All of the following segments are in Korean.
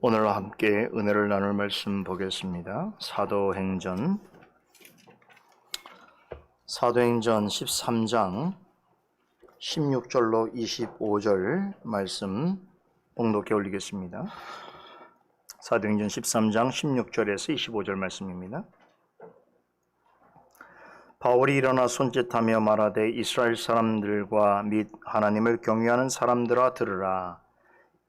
오늘 함께 은혜를 나눌 말씀 보겠습니다. 사도행전 13장 16절로 25절 말씀 봉독해 올리겠습니다. 사도행전 13장 16절에서 25절 말씀입니다. 바울이 일어나 손짓하며 말하되 이스라엘 사람들과 및 하나님을 경외하는 사람들아 들으라.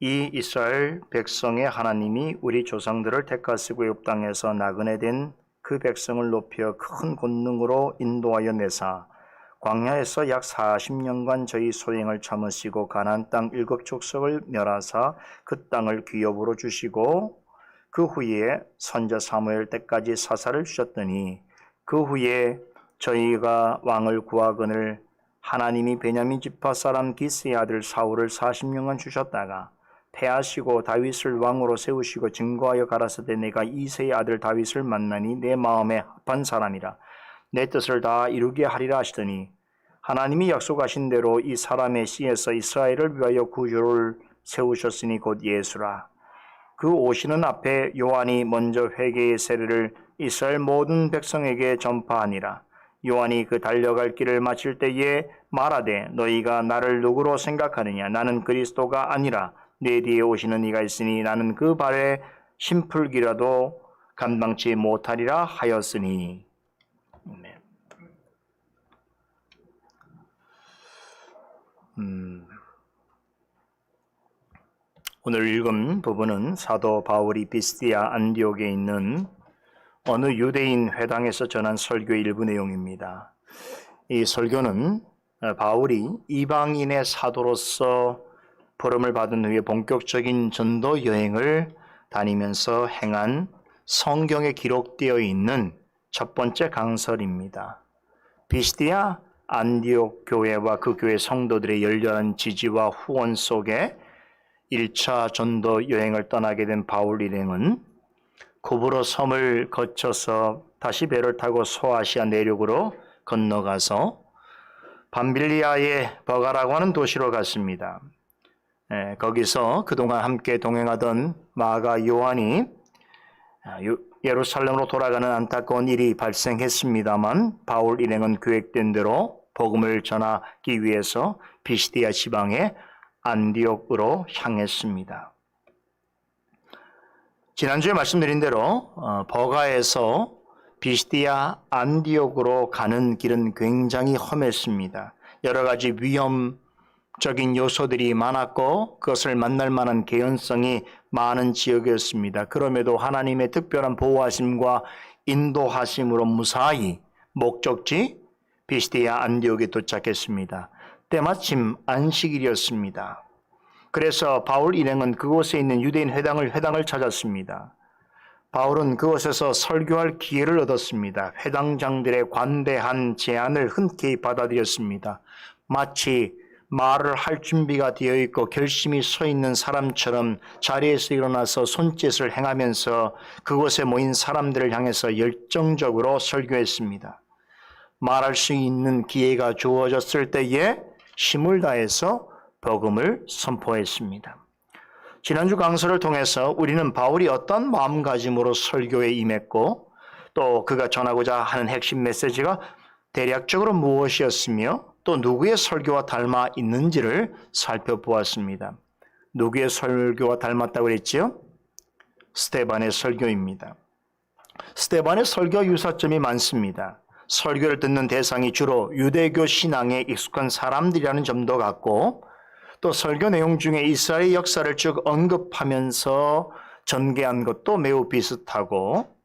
이 이스라엘 백성의 하나님이 우리 조상들을 택하시고 애굽 땅에서 나그네 된 그 백성을 높여 큰 권능으로 인도하여 내사 광야에서 약 40년간 저희 소행을 참으시고 가나안 땅 7 족속을 멸하사 그 땅을 기업으로 주시고 그 후에 선자 사무엘 때까지 사사를 주셨더니 그 후에 저희가 왕을 구하거늘 하나님이 베냐민 지파 사람 기스의 아들 사울을 40년간 주셨다가 패하시고 다윗을 왕으로 세우시고 증거하여 가라사대 내가 이새의 아들 다윗을 만나니 내 마음에 합한 사람이라 내 뜻을 다 이루게 하리라 하시더니 하나님이 약속하신 대로 이 사람의 씨에서 이스라엘을 위하여 구주를 세우셨으니 곧 예수라. 그 오시는 앞에 요한이 먼저 회개의 세례를 이스라엘 모든 백성에게 전파하니라. 요한이 그 달려갈 길을 마칠 때에 말하되 너희가 나를 누구로 생각하느냐? 나는 그리스도가 아니라 내 뒤에 오시는 이가 있으니 나는 그 발에 심풀기라도 감당치 못하리라 하였으니. 오늘 읽은 부분은 사도 바울이 비스디아 안디옥에 있는 어느 유대인 회당에서 전한 설교의 일부 내용입니다. 이 설교는 바울이 이방인의 사도로서 부름을 받은 후에 본격적인 전도 여행을 다니면서 행한 성경에 기록되어 있는 첫 번째 강설입니다. 비스디아 안디옥 교회와 그 교회 성도들의 열렬한 지지와 후원 속에 1차 전도 여행을 떠나게 된 바울 일행은 구브로 섬을 거쳐서 다시 배를 타고 소아시아 내륙으로 건너가서 밤빌리아의 버가라고 하는 도시로 갔습니다. 거기서 그동안 함께 동행하던 마가 요한이 예루살렘으로 돌아가는 안타까운 일이 발생했습니다만 바울 일행은 계획된 대로 복음을 전하기 위해서 비시디아 지방의 안디옥으로 향했습니다. 지난주에 말씀드린 대로 버가에서 비시디아 안디옥으로 가는 길은 굉장히 험했습니다. 여러 가지 위험적인 요소들이 많았고 그것을 만날 만한 개연성이 많은 지역이었습니다. 그럼에도 하나님의 특별한 보호하심과 인도하심으로 무사히 목적지 비시디아 안디옥에 도착했습니다. 때마침 안식일이었습니다. 그래서 바울 일행은 그곳에 있는 유대인 회당을 찾았습니다. 바울은 그곳에서 설교할 기회를 얻었습니다. 회당장들의 관대한 제안을 흔쾌히 받아들였습니다. 마치 말을 할 준비가 되어 있고 결심이 서 있는 사람처럼 자리에서 일어나서 손짓을 행하면서 그곳에 모인 사람들을 향해서 열정적으로 설교했습니다. 말할 수 있는 기회가 주어졌을 때에 힘을 다해서 복음을 선포했습니다. 지난주 강서를 통해서 우리는 바울이 어떤 마음가짐으로 설교에 임했고 또 그가 전하고자 하는 핵심 메시지가 대략적으로 무엇이었으며 또 누구의 설교와 닮아 있는지를 살펴보았습니다. 누구의 설교와 닮았다고 그랬지요? 스데반의 설교입니다. 스데반의 설교 유사점이 많습니다. 설교를 듣는 대상이 주로 유대교 신앙에 익숙한 사람들이라는 점도 같고 또 설교 내용 중에 이스라엘 역사를 쭉 언급하면서 전개한 것도 매우 비슷하고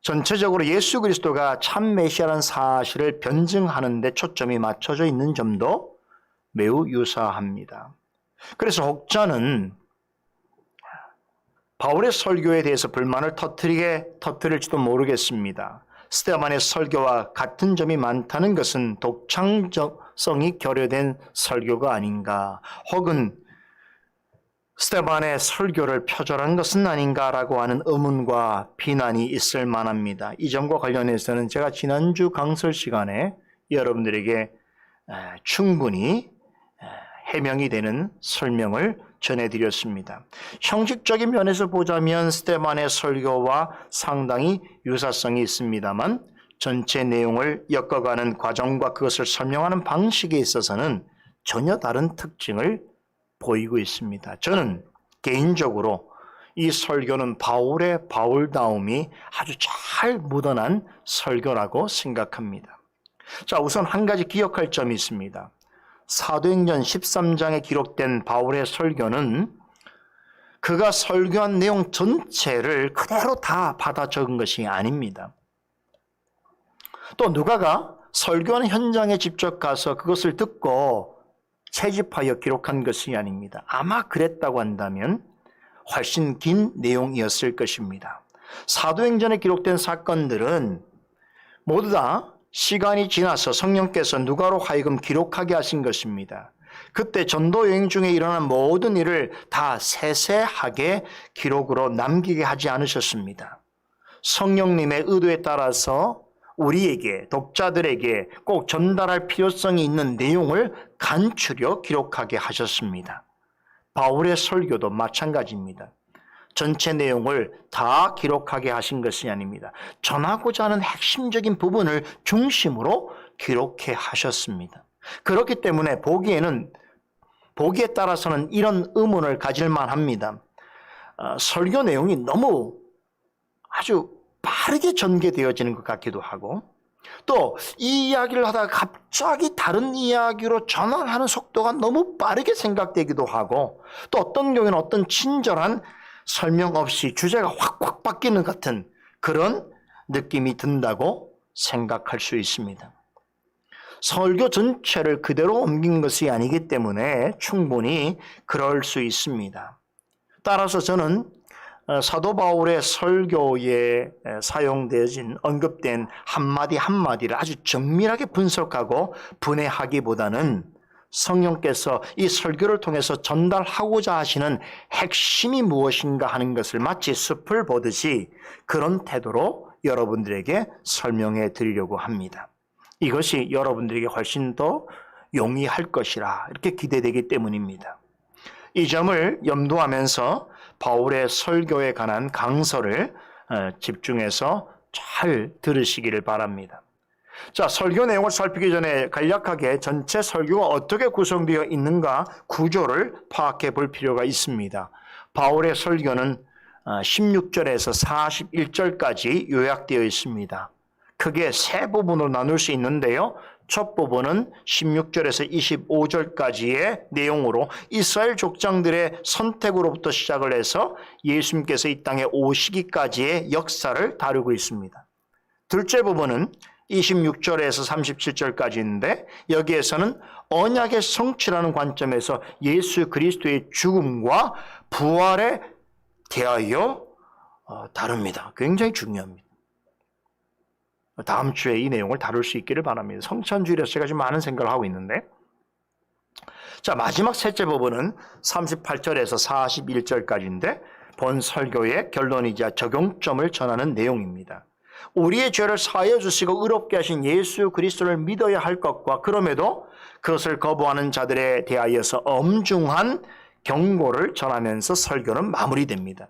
전체적으로 예수 그리스도가 참 메시아라는 사실을 변증하는 데 초점이 맞춰져 있는 점도 매우 유사합니다. 그래서 혹자는 바울의 설교에 대해서 불만을 터뜨릴지도 모르겠습니다. 스데반의 설교와 같은 점이 많다는 것은 독창성이 결여된 설교가 아닌가, 혹은 스데반의 설교를 표절한 것은 아닌가라고 하는 의문과 비난이 있을 만합니다. 이 점과 관련해서는 제가 지난주 강설 시간에 여러분들에게 충분히 해명이 되는 설명을 전해드렸습니다. 형식적인 면에서 보자면 스데반의 설교와 상당히 유사성이 있습니다만 전체 내용을 엮어가는 과정과 그것을 설명하는 방식에 있어서는 전혀 다른 특징을 보이고 있습니다. 저는 개인적으로 이 설교는 바울의 바울다움이 아주 잘 묻어난 설교라고 생각합니다. 자, 우선 한 가지 기억할 점이 있습니다. 사도행전 13장에 기록된 바울의 설교는 그가 설교한 내용 전체를 그대로 다 받아 적은 것이 아닙니다. 또 누가가 설교하는 현장에 직접 가서 그것을 듣고 채집하여 기록한 것이 아닙니다. 아마 그랬다고 한다면 훨씬 긴 내용이었을 것입니다. 사도행전에 기록된 사건들은 모두 다 시간이 지나서 성령께서 누가로 하여금 기록하게 하신 것입니다. 그때 전도 여행 중에 일어난 모든 일을 다 세세하게 기록으로 남기게 하지 않으셨습니다. 성령님의 의도에 따라서 우리에게, 독자들에게 꼭 전달할 필요성이 있는 내용을 간추려 기록하게 하셨습니다. 바울의 설교도 마찬가지입니다. 전체 내용을 다 기록하게 하신 것이 아닙니다. 전하고자 하는 핵심적인 부분을 중심으로 기록해 하셨습니다. 그렇기 때문에 보기에 따라서는 이런 의문을 가질 만합니다. 설교 내용이 너무 아주 빠르게 전개되어지는 것 같기도 하고 또 이 이야기를 하다가 갑자기 다른 이야기로 전환하는 속도가 너무 빠르게 생각되기도 하고 또 어떤 경우에는 어떤 친절한 설명 없이 주제가 확 바뀌는 같은 그런 느낌이 든다고 생각할 수 있습니다. 설교 전체를 그대로 옮긴 것이 아니기 때문에 충분히 그럴 수 있습니다. 따라서 저는 사도 바울의 설교에 사용되어진 언급된 한마디 한마디를 아주 정밀하게 분석하고 분해하기보다는 성령께서 이 설교를 통해서 전달하고자 하시는 핵심이 무엇인가 하는 것을 마치 숲을 보듯이 그런 태도로 여러분들에게 설명해 드리려고 합니다. 이것이 여러분들에게 훨씬 더 용이할 것이라 이렇게 기대되기 때문입니다. 이 점을 염두하면서 바울의 설교에 관한 강서를 집중해서 잘 들으시기를 바랍니다. 자, 설교 내용을 살피기 전에 간략하게 전체 설교가 어떻게 구성되어 있는가 구조를 파악해 볼 필요가 있습니다. 바울의 설교는 16절에서 41절까지 요약되어 있습니다. 크게 세 부분으로 나눌 수 있는데요. 첫 부분은 16절에서 25절까지의 내용으로 이스라엘 족장들의 선택으로부터 시작을 해서 예수님께서 이 땅에 오시기까지의 역사를 다루고 있습니다. 둘째 부분은 26절에서 37절까지인데 여기에서는 언약의 성취라는 관점에서 예수 그리스도의 죽음과 부활에 대하여 다룹니다. 굉장히 중요합니다. 다음 주에 이 내용을 다룰 수 있기를 바랍니다. 성찬주일에서 제가 지금 많은 생각을 하고 있는데 자, 마지막 셋째 부분은 38절에서 41절까지인데 본 설교의 결론이자 적용점을 전하는 내용입니다. 우리의 죄를 사하여 주시고 의롭게 하신 예수 그리스도를 믿어야 할 것과 그럼에도 그것을 거부하는 자들에 대하여서 엄중한 경고를 전하면서 설교는 마무리됩니다.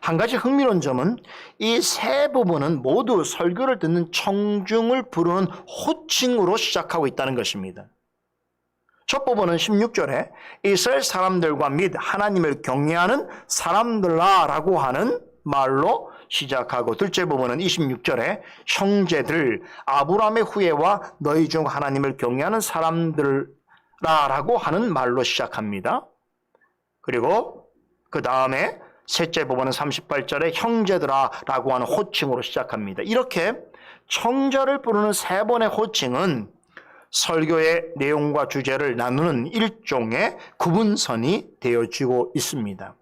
한 가지 흥미로운 점은 이 세 부분은 모두 설교를 듣는 청중을 부르는 호칭으로 시작하고 있다는 것입니다. 첫 부분은 16절에 이스라엘 사람들과 및 하나님을 경외하는 사람들아라고 하는 말로 시작하고 둘째 부분은 26절에 형제들 아브라함의 후예와 너희 중 하나님을 경외하는 사람들아라고 하는 말로 시작합니다. 그리고 그 다음에 셋째 부분은 38절에 형제들아라고 하는 호칭으로 시작합니다. 이렇게 청자를 부르는 세 번의 호칭은 설교의 내용과 주제를 나누는 일종의 구분선이 되어지고 있습니다.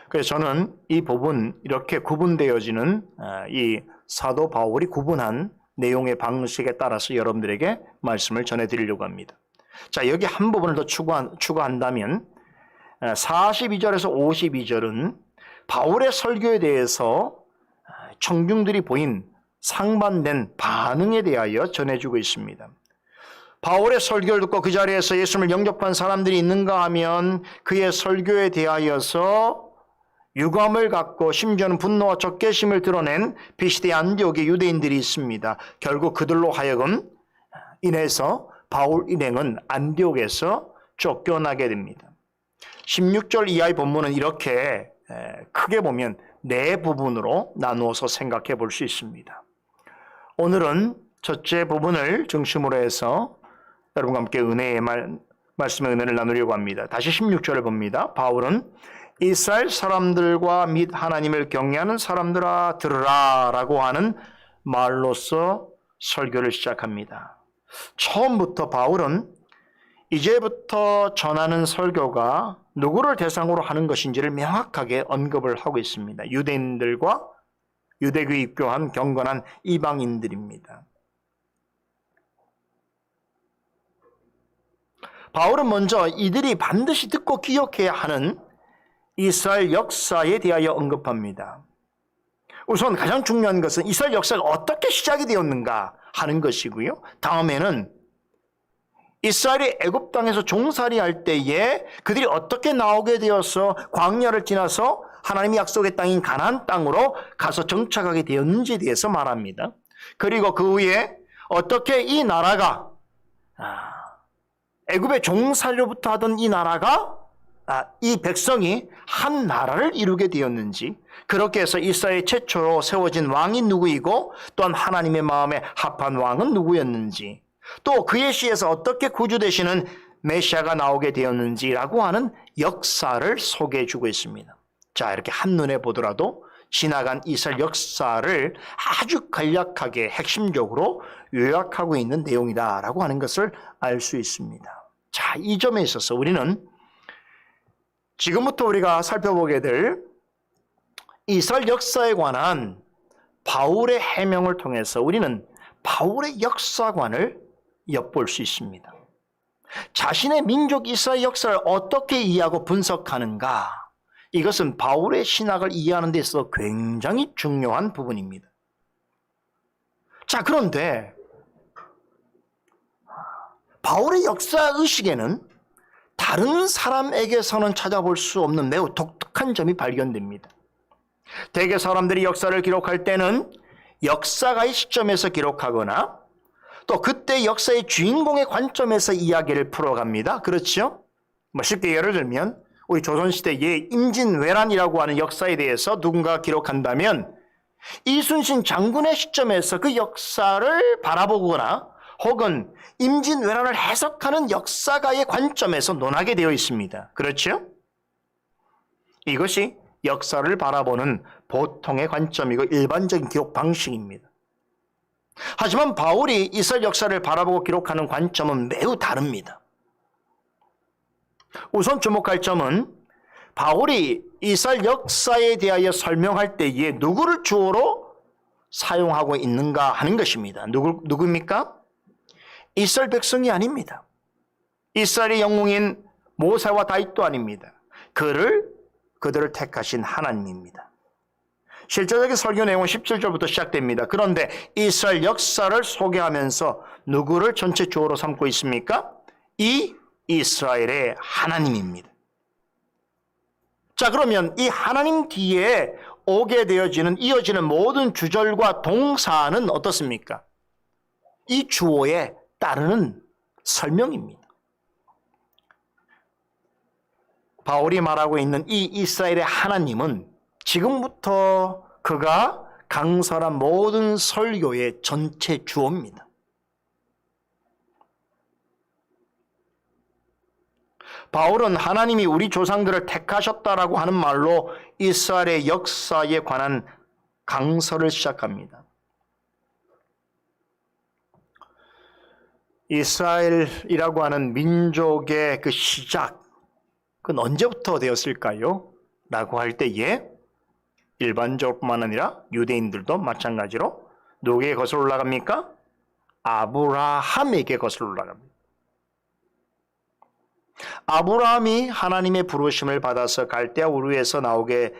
그래서 저는 이 부분 이렇게 구분되어지는 이 사도 바울이 구분한 내용의 방식에 따라서 여러분들에게 말씀을 전해드리려고 합니다. 자, 여기 한 부분을 더 추가한다면 42절에서 52절은 바울의 설교에 대해서 청중들이 보인 상반된 반응에 대하여 전해주고 있습니다. 바울의 설교를 듣고 그 자리에서 예수님을 영접한 사람들이 있는가 하면 그의 설교에 대하여서 유감을 갖고 심지어는 분노와 적개심을 드러낸 비시대 안디옥의 유대인들이 있습니다. 결국 그들로 하여금 인해서 바울 일행은 안디옥에서 쫓겨나게 됩니다. 16절 이하의 본문은 이렇게 크게 보면 네 부분으로 나누어서 생각해 볼 수 있습니다. 오늘은 첫째 부분을 중심으로 해서 여러분과 함께 말씀의 은혜를 나누려고 합니다. 다시 16절을 봅니다. 바울은 이스라엘 사람들과 및 하나님을 경외하는 사람들아 들으라 라고 하는 말로서 설교를 시작합니다. 처음부터 바울은 이제부터 전하는 설교가 누구를 대상으로 하는 것인지를 명확하게 언급을 하고 있습니다. 유대인들과 유대교에 입교한 경건한 이방인들입니다. 바울은 먼저 이들이 반드시 듣고 기억해야 하는 이스라엘 역사에 대하여 언급합니다. 우선 가장 중요한 것은 이스라엘 역사가 어떻게 시작이 되었는가 하는 것이고요. 다음에는 이스라엘이 애굽 땅에서 종살이할 때에 그들이 어떻게 나오게 되어서 광야를 지나서 하나님의 약속의 땅인 가나안 땅으로 가서 정착하게 되었는지에 대해서 말합니다. 그리고 그 후에 어떻게 이 나라가 애굽의 종살이로부터 하던 이 나라가 이 백성이 한 나라를 이루게 되었는지, 그렇게 해서 이스라엘 최초로 세워진 왕이 누구이고 또한 하나님의 마음에 합한 왕은 누구였는지, 또 그의 시에서 어떻게 구주되시는 메시아가 나오게 되었는지라고 하는 역사를 소개해 주고 있습니다. 자, 이렇게 한눈에 보더라도 지나간 이스라엘 역사를 아주 간략하게 핵심적으로 요약하고 있는 내용이다라고 하는 것을 알 수 있습니다. 자, 이 점에 있어서 우리는 지금부터 우리가 살펴보게 될 이스라엘 역사에 관한 바울의 해명을 통해서 우리는 바울의 역사관을 엿볼 수 있습니다. 자신의 민족 이스라엘 역사를 어떻게 이해하고 분석하는가, 이것은 바울의 신학을 이해하는 데 있어서 굉장히 중요한 부분입니다. 자, 그런데 바울의 역사의식에는 다른 사람에게서는 찾아볼 수 없는 매우 독특한 점이 발견됩니다. 대개 사람들이 역사를 기록할 때는 역사가의 시점에서 기록하거나 또 그때 역사의 주인공의 관점에서 이야기를 풀어갑니다. 그렇죠? 쉽게 예를 들면 우리 조선시대의 임진왜란이라고 하는 역사에 대해서 누군가 기록한다면 이순신 장군의 시점에서 그 역사를 바라보거나 혹은 임진왜란을 해석하는 역사가의 관점에서 논하게 되어 있습니다. 그렇죠? 이것이 역사를 바라보는 보통의 관점이고 일반적인 기록 방식입니다. 하지만 바울이 이스라엘 역사를 바라보고 기록하는 관점은 매우 다릅니다. 우선 주목할 점은 바울이 이스라엘 역사에 대하여 설명할 때에 누구를 주어로 사용하고 있는가 하는 것입니다. 누구입니까? 이스라엘 백성이 아닙니다. 이스라엘의 영웅인 모세와 다윗도 아닙니다. 그들을 택하신 하나님입니다. 실제적인 설교 내용은 17절부터 시작됩니다. 그런데 이스라엘 역사를 소개하면서 누구를 전체 주어로 삼고 있습니까? 이 이스라엘의 하나님입니다. 자, 그러면 이 하나님 뒤에 오게 되어지는 이어지는 모든 주절과 동사는 어떻습니까? 이 주어에 따르는 설명입니다. 바울이 말하고 있는 이 이스라엘의 하나님은 지금부터 그가 강설한 모든 설교의 전체 주어입니다. 바울은 하나님이 우리 조상들을 택하셨다라고 하는 말로 이스라엘의 역사에 관한 강설을 시작합니다. 이스라엘이라고 하는 민족의 그 시작, 그건 언제부터 되었을까요? 라고 할 때에 일반적으로뿐만 아니라 유대인들도 마찬가지로 누구에게 거슬러 올라갑니까? 아브라함에게 거슬러 올라갑니다. 아브라함이 하나님의 부르심을 받아서 갈대아 우르에서 나오게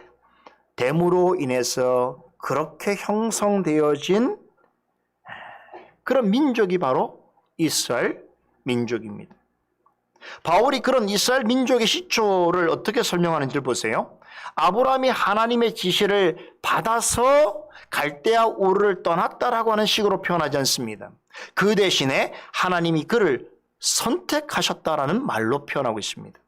됨으로 인해서 그렇게 형성되어진 그런 민족이 바로 이스라엘 민족입니다. 바울이 그런 이스라엘 민족의 시초를 어떻게 설명하는지를 보세요. 아브라함이 하나님의 지시를 받아서 갈대아 우르를 떠났다라고 하는 식으로 표현하지 않습니다. 그 대신에 하나님이 그를 선택하셨다라는 말로 표현하고 있습니다.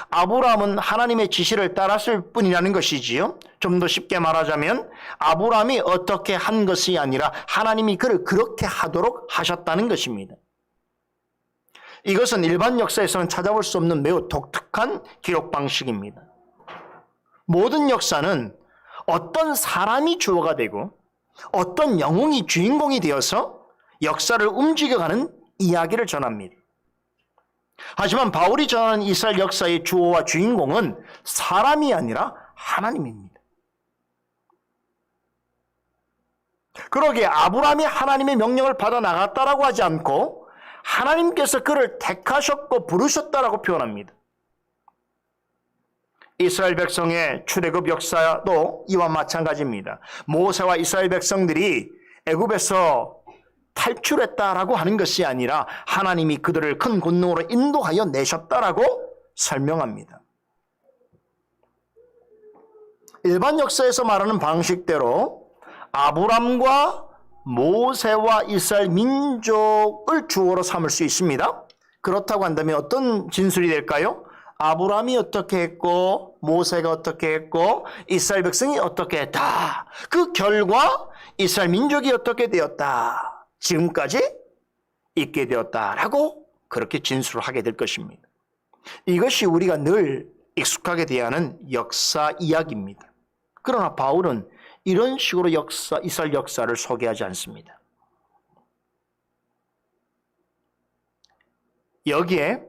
아브라함은 하나님의 지시를 따랐을 뿐이라는 것이지요. 좀 더 쉽게 말하자면 아브라함이 어떻게 한 것이 아니라 하나님이 그를 그렇게 하도록 하셨다는 것입니다. 이것은 일반 역사에서는 찾아볼 수 없는 매우 독특한 기록 방식입니다. 모든 역사는 어떤 사람이 주어가 되고 어떤 영웅이 주인공이 되어서 역사를 움직여가는 이야기를 전합니다. 하지만 바울이 전하는 이스라엘 역사의 주어와 주인공은 사람이 아니라 하나님입니다. 그러기에 아브라함이 하나님의 명령을 받아 나갔다라고 하지 않고 하나님께서 그를 택하셨고 부르셨다라고 표현합니다. 이스라엘 백성의 출애굽 역사도 이와 마찬가지입니다. 모세와 이스라엘 백성들이 애굽에서 탈출했다라고 하는 것이 아니라 하나님이 그들을 큰 권능으로 인도하여 내셨다라고 설명합니다. 일반 역사에서 말하는 방식대로 아브람과 모세와 이스라엘 민족을 주어로 삼을 수 있습니다. 그렇다고 한다면 어떤 진술이 될까요? 아브람이 어떻게 했고 모세가 어떻게 했고 이스라엘 백성이 어떻게 했다. 그 결과 이스라엘 민족이 어떻게 되었다. 지금까지 있게 되었다라고 그렇게 진술을 하게 될 것입니다. 이것이 우리가 늘 익숙하게 대하는 역사 이야기입니다. 그러나 바울은 이런 식으로 이스라엘 역사를 소개하지 않습니다. 여기에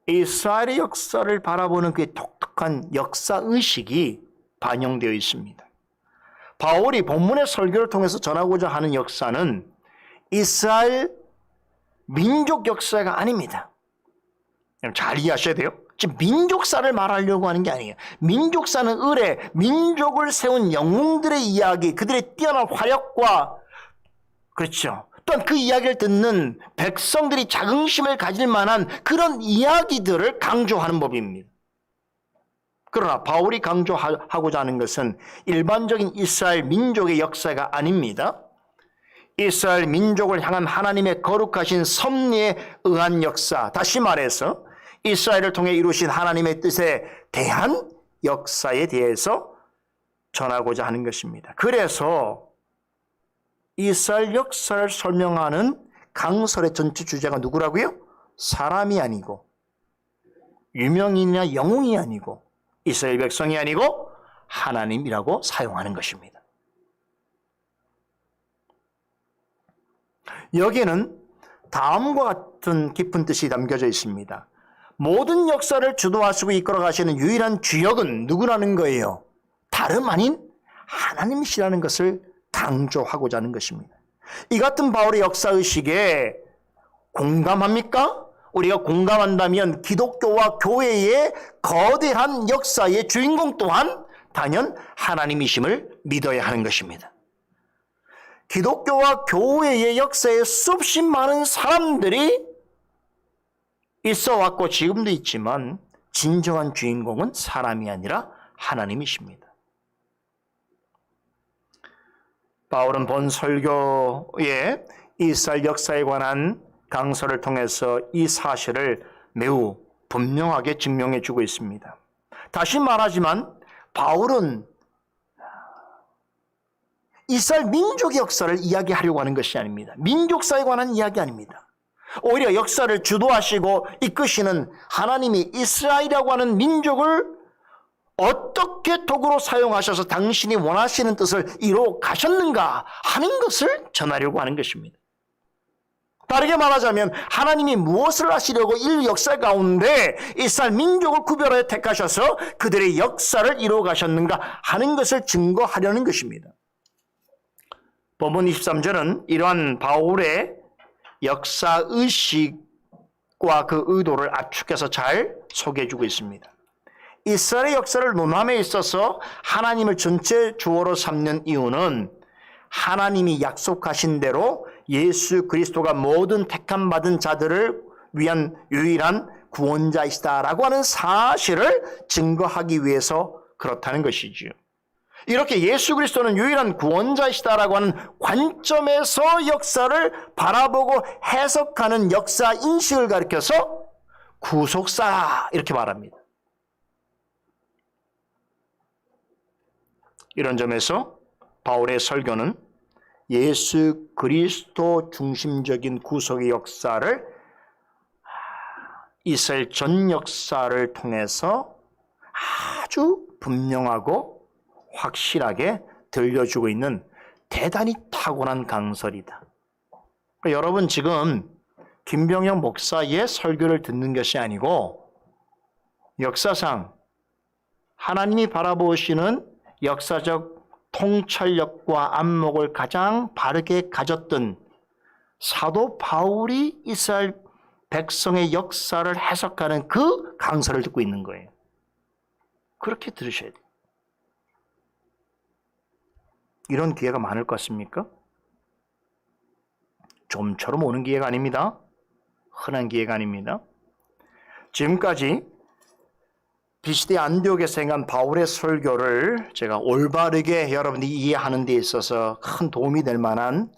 이스라엘의 역사를 바라보는 그 독특한 역사의식이 반영되어 있습니다. 바울이 본문의 설교를 통해서 전하고자 하는 역사는 이스라엘 민족 역사가 아닙니다. 잘 이해하셔야 돼요. 지금 민족사를 말하려고 하는 게 아니에요. 민족사는 을에 민족을 세운 영웅들의 이야기, 그들의 뛰어난 화력과 그렇죠. 또한 그 이야기를 듣는 백성들이 자긍심을 가질 만한 그런 이야기들을 강조하는 법입니다. 그러나 바울이 강조하고자 하는 것은 일반적인 이스라엘 민족의 역사가 아닙니다. 이스라엘 민족을 향한 하나님의 거룩하신 섭리에 의한 역사, 다시 말해서 이스라엘을 통해 이루신 하나님의 뜻에 대한 역사에 대해서 전하고자 하는 것입니다. 그래서 이스라엘 역사를 설명하는 강설의 전체 주제가 누구라고요? 사람이 아니고 유명인이나 영웅이 아니고 이스라엘 백성이 아니고 하나님이라고 사용하는 것입니다. 여기에는 다음과 같은 깊은 뜻이 담겨져 있습니다. 모든 역사를 주도하시고 이끌어 가시는 유일한 주역은 누구라는 거예요? 다름 아닌 하나님이시라는 것을 강조하고자 하는 것입니다. 이 같은 바울의 역사의식에 공감합니까? 우리가 공감한다면 기독교와 교회의 거대한 역사의 주인공 또한 단연 하나님이심을 믿어야 하는 것입니다. 기독교와 교회의 역사에 수없이 많은 사람들이 있어 왔고 지금도 있지만 진정한 주인공은 사람이 아니라 하나님이십니다. 바울은 본 설교에 이스라엘 역사에 관한 강서를 통해서 이 사실을 매우 분명하게 증명해 주고 있습니다. 다시 말하지만 바울은 이스라엘 민족의 역사를 이야기하려고 하는 것이 아닙니다. 민족사에 관한 이야기 아닙니다. 오히려 역사를 주도하시고 이끄시는 하나님이 이스라엘이라고 하는 민족을 어떻게 도구로 사용하셔서 당신이 원하시는 뜻을 이루어 가셨는가 하는 것을 전하려고 하는 것입니다. 다르게 말하자면 하나님이 무엇을 하시려고 인류 역사 가운데 이스라엘 민족을 구별하여 택하셔서 그들의 역사를 이루어 가셨는가 하는 것을 증거하려는 것입니다. 본문 23절은 이러한 바울의 역사의식과 그 의도를 압축해서 잘 소개해주고 있습니다. 이스라엘의 역사를 논함에 있어서 하나님을 전체 주어로 삼는 이유는 하나님이 약속하신 대로 예수 그리스도가 모든 택함 받은 자들을 위한 유일한 구원자이시다라고 하는 사실을 증거하기 위해서 그렇다는 것이지요. 이렇게 예수 그리스도는 유일한 구원자이시다라고 하는 관점에서 역사를 바라보고 해석하는 역사 인식을 가리켜서 구속사 이렇게 말합니다. 이런 점에서 바울의 설교는 예수 그리스도 중심적인 구속의 역사를 이스라엘 전 역사를 통해서 아주 분명하고 확실하게 들려주고 있는 대단히 타고난 강설이다. 그러니까 여러분 지금 김병영 목사의 설교를 듣는 것이 아니고 역사상 하나님이 바라보시는 역사적 통찰력과 안목을 가장 바르게 가졌던 사도 바울이 이스라엘 백성의 역사를 해석하는 그 강설을 듣고 있는 거예요. 그렇게 들으셔야 돼요. 이런 기회가 많을 것 같습니까? 좀처럼 오는 기회가 아닙니다. 흔한 기회가 아닙니다. 지금까지 비시대 안디옥에서 행한 바울의 설교를 제가 올바르게 여러분들이 이해하는 데 있어서 큰 도움이 될 만한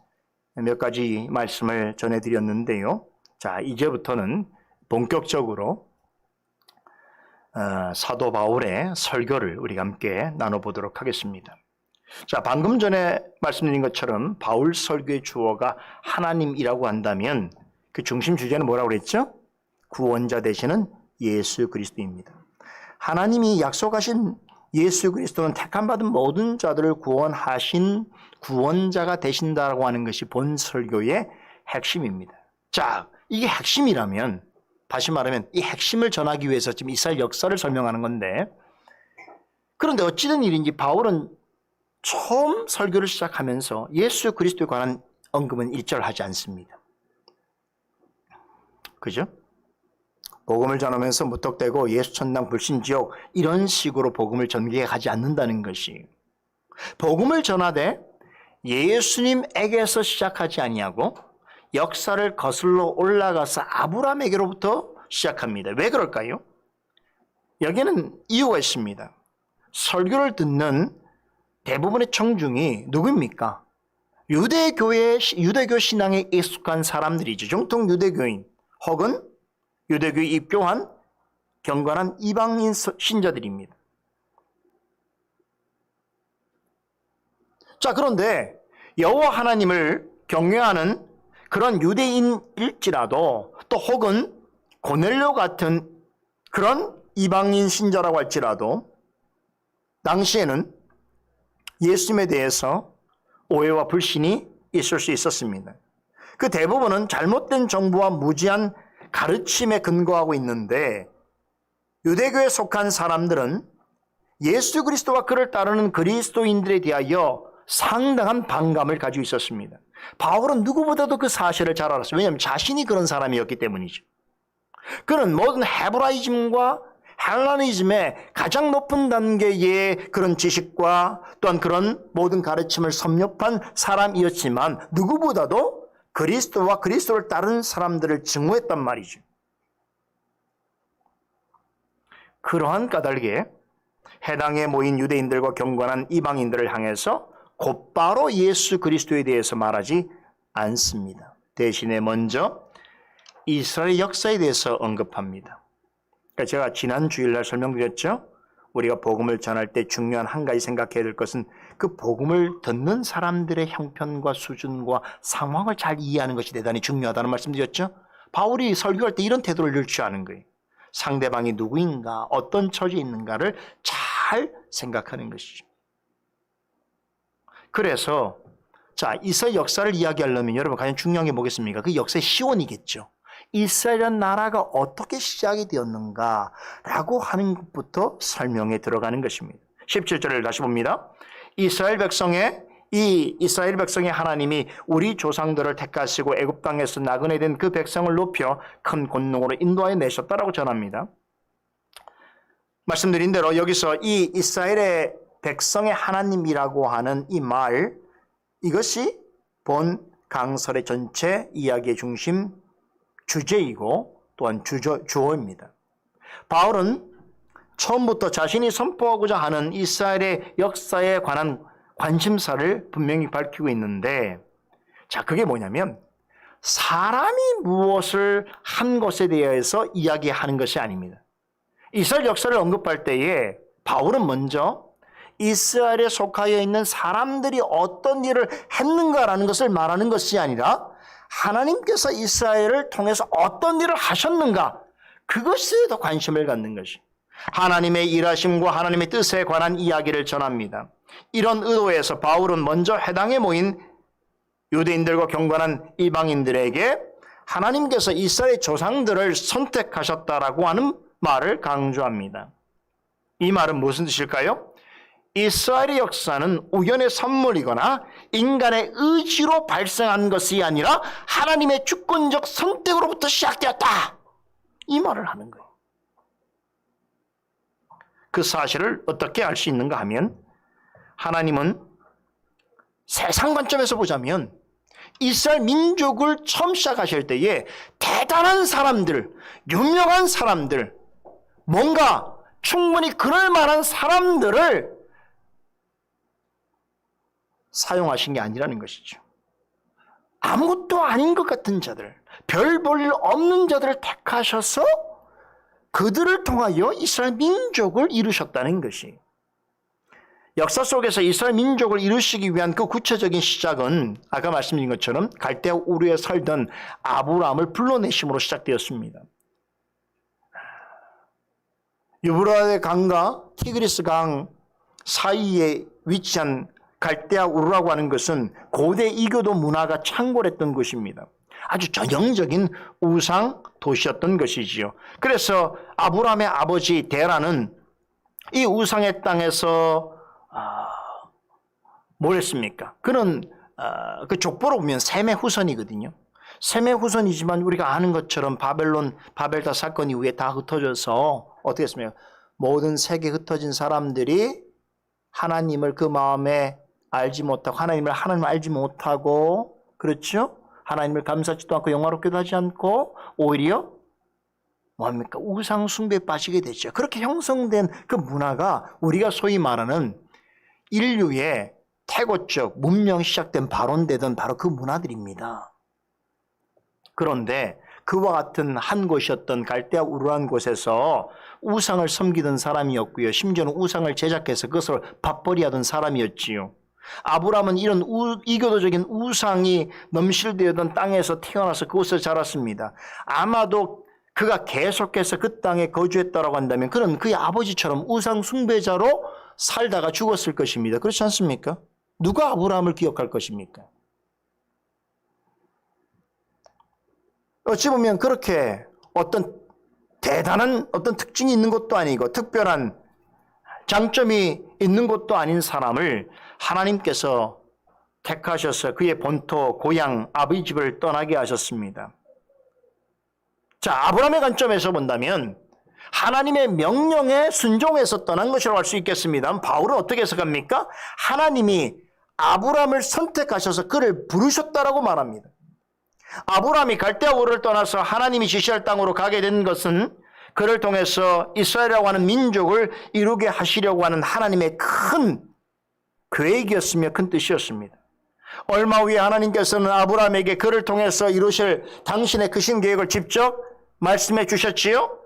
몇 가지 말씀을 전해드렸는데요. 자, 이제부터는 본격적으로 사도 바울의 설교를 우리가 함께 나눠보도록 하겠습니다. 자, 방금 전에 말씀드린 것처럼 바울 설교의 주어가 하나님이라고 한다면 그 중심 주제는 뭐라고 그랬죠? 구원자 되시는 예수 그리스도입니다. 하나님이 약속하신 예수 그리스도는 택함받은 모든 자들을 구원하신 구원자가 되신다라고 하는 것이 본 설교의 핵심입니다. 자, 이게 핵심이라면 다시 말하면 이 핵심을 전하기 위해서 지금 이스라엘 역사를 설명하는 건데, 그런데 어찌된 일인지 바울은 처음 설교를 시작하면서 예수 그리스도에 관한 언급은 일절하지 않습니다. 그죠? 복음을 전하면서 무턱대고 예수 천당 불신지옥 이런 식으로 복음을 전개하지 않는다는 것이, 복음을 전하되 예수님에게서 시작하지 아니하고 역사를 거슬러 올라가서 아브라함에게로부터 시작합니다. 왜 그럴까요? 여기는 이유가 있습니다. 설교를 듣는 대부분의 청중이 누구입니까? 유대교 신앙에 익숙한 사람들이죠. 정통 유대교인 혹은 유대교에 입교한 경건한 이방인 신자들입니다. 자, 그런데 여호와 하나님을 경외하는 그런 유대인일지라도 또 혹은 고넬료 같은 그런 이방인 신자라고 할지라도 당시에는 예수님에 대해서 오해와 불신이 있을 수 있었습니다. 그 대부분은 잘못된 정보와 무지한 가르침에 근거하고 있는데, 유대교에 속한 사람들은 예수 그리스도와 그를 따르는 그리스도인들에 대하여 상당한 반감을 가지고 있었습니다. 바울은 누구보다도 그 사실을 잘 알았어요. 왜냐하면 자신이 그런 사람이었기 때문이죠. 그는 모든 헤브라이즘과 헬라니즘의 가장 높은 단계의 그런 지식과 또한 그런 모든 가르침을 섭렵한 사람이었지만 누구보다도 그리스도와 그리스도를 따르는 사람들을 증오했단 말이죠. 그러한 까닭에 해당에 모인 유대인들과 경건한 이방인들을 향해서 곧바로 예수 그리스도에 대해서 말하지 않습니다. 대신에 먼저 이스라엘 역사에 대해서 언급합니다. 그러니까 제가 지난 주일날 설명드렸죠. 우리가 복음을 전할 때 중요한 한 가지 생각해야 될 것은 그 복음을 듣는 사람들의 형편과 수준과 상황을 잘 이해하는 것이 대단히 중요하다는 말씀드렸죠. 바울이 설교할 때 이런 태도를 늘 취하는 거예요. 상대방이 누구인가, 어떤 처지에 있는가를 잘 생각하는 것이죠. 그래서 자, 이스라엘 역사를 이야기하려면 여러분 가장 중요한 게 뭐겠습니까? 그 역사의 시원이겠죠. 이스라엘이라는 나라가 어떻게 시작이 되었는가라고 하는 것부터 설명에 들어가는 것입니다. 17절을 다시 봅니다. 이스라엘 백성의 하나님이 우리 조상들을 택하시고 애굽 땅에서 나그네 된 그 백성을 높여 큰 권능으로 인도하여 내셨다라고 전합니다. 말씀드린 대로 여기서 이 이스라엘의 백성의 하나님이라고 하는 이 말, 이것이 본 강설의 전체 이야기의 중심 주제이고 또한 주어입니다. 바울은 처음부터 자신이 선포하고자 하는 이스라엘의 역사에 관한 관심사를 분명히 밝히고 있는데, 자, 그게 뭐냐면 사람이 무엇을 한 것에 대해서 이야기하는 것이 아닙니다. 이스라엘 역사를 언급할 때에 바울은 먼저 이스라엘에 속하여 있는 사람들이 어떤 일을 했는가라는 것을 말하는 것이 아니라 하나님께서 이스라엘을 통해서 어떤 일을 하셨는가, 그것에 더 관심을 갖는 것이, 하나님의 일하심과 하나님의 뜻에 관한 이야기를 전합니다. 이런 의도에서 바울은 먼저 회당에 모인 유대인들과 경건한 이방인들에게 하나님께서 이스라엘 조상들을 선택하셨다라고 하는 말을 강조합니다. 이 말은 무슨 뜻일까요? 이스라엘의 역사는 우연의 산물이거나 인간의 의지로 발생한 것이 아니라 하나님의 주권적 선택으로부터 시작되었다, 이 말을 하는 거예요. 그 사실을 어떻게 알 수 있는가 하면, 하나님은 세상 관점에서 보자면 이스라엘 민족을 처음 시작하실 때에 대단한 사람들, 유명한 사람들, 뭔가 충분히 그럴 만한 사람들을 사용하신 게 아니라는 것이죠. 아무것도 아닌 것 같은 자들, 별 볼 일 없는 자들을 택하셔서 그들을 통하여 이스라엘 민족을 이루셨다는 것이, 역사 속에서 이스라엘 민족을 이루시기 위한 그 구체적인 시작은 아까 말씀드린 것처럼 갈대아 우르에 살던 아브라함을 불러내심으로 시작되었습니다. 유브라데 강과 티그리스 강 사이에 위치한 갈대아 우르라고 하는 것은 고대 이교도 문화가 창궐했던 곳입니다. 아주 전형적인 우상 도시였던 것이지요. 그래서 아브라함의 아버지 데라는 이 우상의 땅에서 뭘 했습니까? 그는 그 족보로 보면 셈의 후손이거든요. 셈의 후손이지만 우리가 아는 것처럼 바벨탑 사건 이후에 다 흩어져서 어떻게 했습니까? 모든 세계 흩어진 사람들이 하나님을 그 마음에 알지 못하고, 하나님을 알지 못하고, 그렇죠? 하나님을 감사하지도 않고 영화롭게도 하지 않고 오히려 뭡니까? 우상 숭배에 빠지게 되죠. 그렇게 형성된 그 문화가 우리가 소위 말하는 인류의 태고적 문명이 시작된 발원되던 바로 그 문화들입니다. 그런데 그와 같은 한 곳이었던 갈대아 우르한 곳에서 우상을 섬기던 사람이었고요. 심지어는 우상을 제작해서 그것을 밥벌이하던 사람이었지요. 아브라함은 이런 이교도적인 우상이 넘실대던 땅에서 태어나서 그곳에 자랐습니다. 아마도 그가 계속해서 그 땅에 거주했다고 한다면 그는 그의 아버지처럼 우상 숭배자로 살다가 죽었을 것입니다. 그렇지 않습니까? 누가 아브라함을 기억할 것입니까? 어찌 보면 그렇게 어떤 대단한 어떤 특징이 있는 것도 아니고 특별한 장점이 있는 것도 아닌 사람을 하나님께서 택하셔서 그의 본토, 고향, 아버지 집을 떠나게 하셨습니다. 자, 아브라함의 관점에서 본다면 하나님의 명령에 순종해서 떠난 것이라고 할 수 있겠습니다. 바울은 어떻게 해석합니까? 하나님이 아브라함을 선택하셔서 그를 부르셨다라고 말합니다. 아브라함이 갈대아 우르를 떠나서 하나님이 지시할 땅으로 가게 된 것은 그를 통해서 이스라엘이라고 하는 민족을 이루게 하시려고 하는 하나님의 큰 계획이었으며 큰 뜻이었습니다. 얼마 후에 하나님께서는 아브라함에게 그를 통해서 이루실 당신의 크신 계획을 직접 말씀해 주셨지요.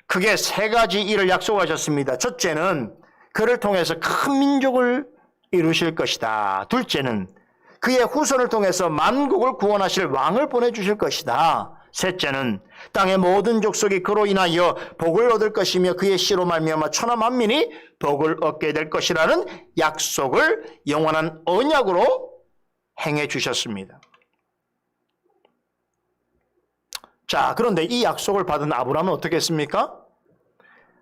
크게 세 가지 일을 약속하셨습니다. 첫째는 그를 통해서 큰 민족을 이루실 것이다. 둘째는 그의 후손을 통해서 만국을 구원하실 왕을 보내주실 것이다. 셋째는 땅의 모든 족속이 그로 인하여 복을 얻을 것이며 그의 씨로 말미암아 천하 만민이 복을 얻게 될 것이라는 약속을 영원한 언약으로 행해 주셨습니다. 자, 그런데 이 약속을 받은 아브라함은 어떻게 했습니까?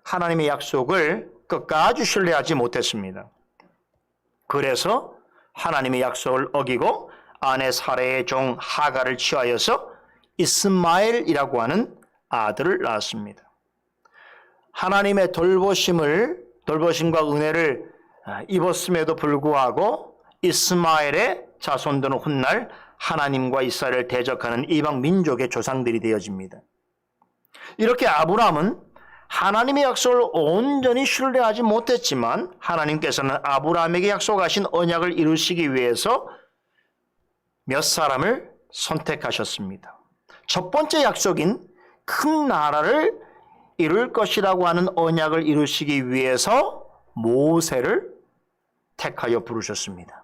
하나님의 약속을 끝까지 신뢰하지 못했습니다. 그래서 하나님의 약속을 어기고 아내 사레의 종 하갈을 취하여서 이스마엘이라고 하는 아들을 낳았습니다. 하나님의 돌보심과 은혜를 입었음에도 불구하고 이스마엘의 자손들은 훗날 하나님과 이스라엘을 대적하는 이방 민족의 조상들이 되어집니다. 이렇게 아브라함은 하나님의 약속을 온전히 신뢰하지 못했지만 하나님께서는 아브라함에게 약속하신 언약을 이루시기 위해서 몇 사람을 선택하셨습니다. 첫 번째 약속인 큰 나라를 이룰 것이라고 하는 언약을 이루시기 위해서 모세를 택하여 부르셨습니다.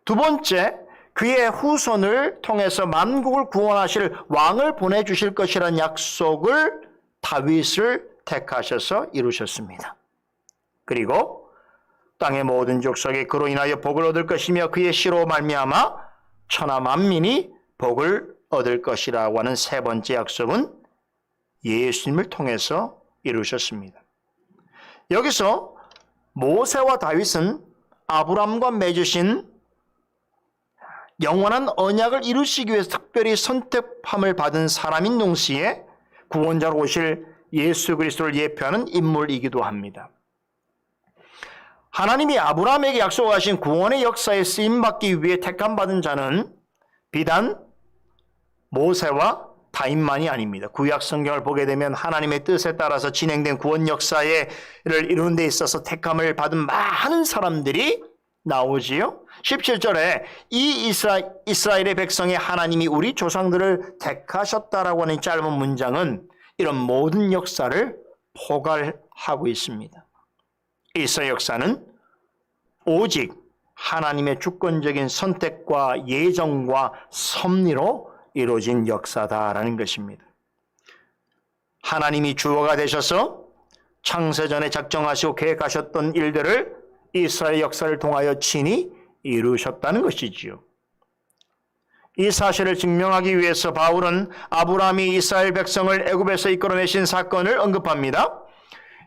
두 번째, 그의 후손을 통해서 만국을 구원하실 왕을 보내주실 것이라는 약속을 다윗을 택하셔서 이루셨습니다. 그리고 땅의 모든 족속이 그로 인하여 복을 얻을 것이며 그의 씨로 말미암아 천하 만민이 복을 얻을 것이라고 하는 세 번째 약속은 예수님을 통해서 이루셨습니다. 여기서 모세와 다윗은 아브라함과 맺으신 영원한 언약을 이루시기 위해서 특별히 선택함을 받은 사람인 동시에 구원자로 오실 예수 그리스도를 예표하는 인물이기도 합니다. 하나님이 아브라함에게 약속하신 구원의 역사에 쓰임받기 위해 택함받은 자는 비단 모세와 다윗만이 아닙니다. 구약 성경을 보게 되면 하나님의 뜻에 따라서 진행된 구원 역사를 이루는 데 있어서 택함을 받은 많은 사람들이 나오지요. 17절에 이 이스라엘의 백성의 하나님이 우리 조상들을 택하셨다라고 하는 짧은 문장은 이런 모든 역사를 포괄하고 있습니다. 이스라엘 역사는 오직 하나님의 주권적인 선택과 예정과 섭리로 이루어진 역사다라는 것입니다. 하나님이 주어가 되셔서 창세전에 작정하시고 계획하셨던 일들을 이스라엘 역사를 통하여 친히 이루셨다는 것이지요. 이 사실을 증명하기 위해서 바울은 아브라함이 이스라엘 백성을 애굽에서 이끌어내신 사건을 언급합니다.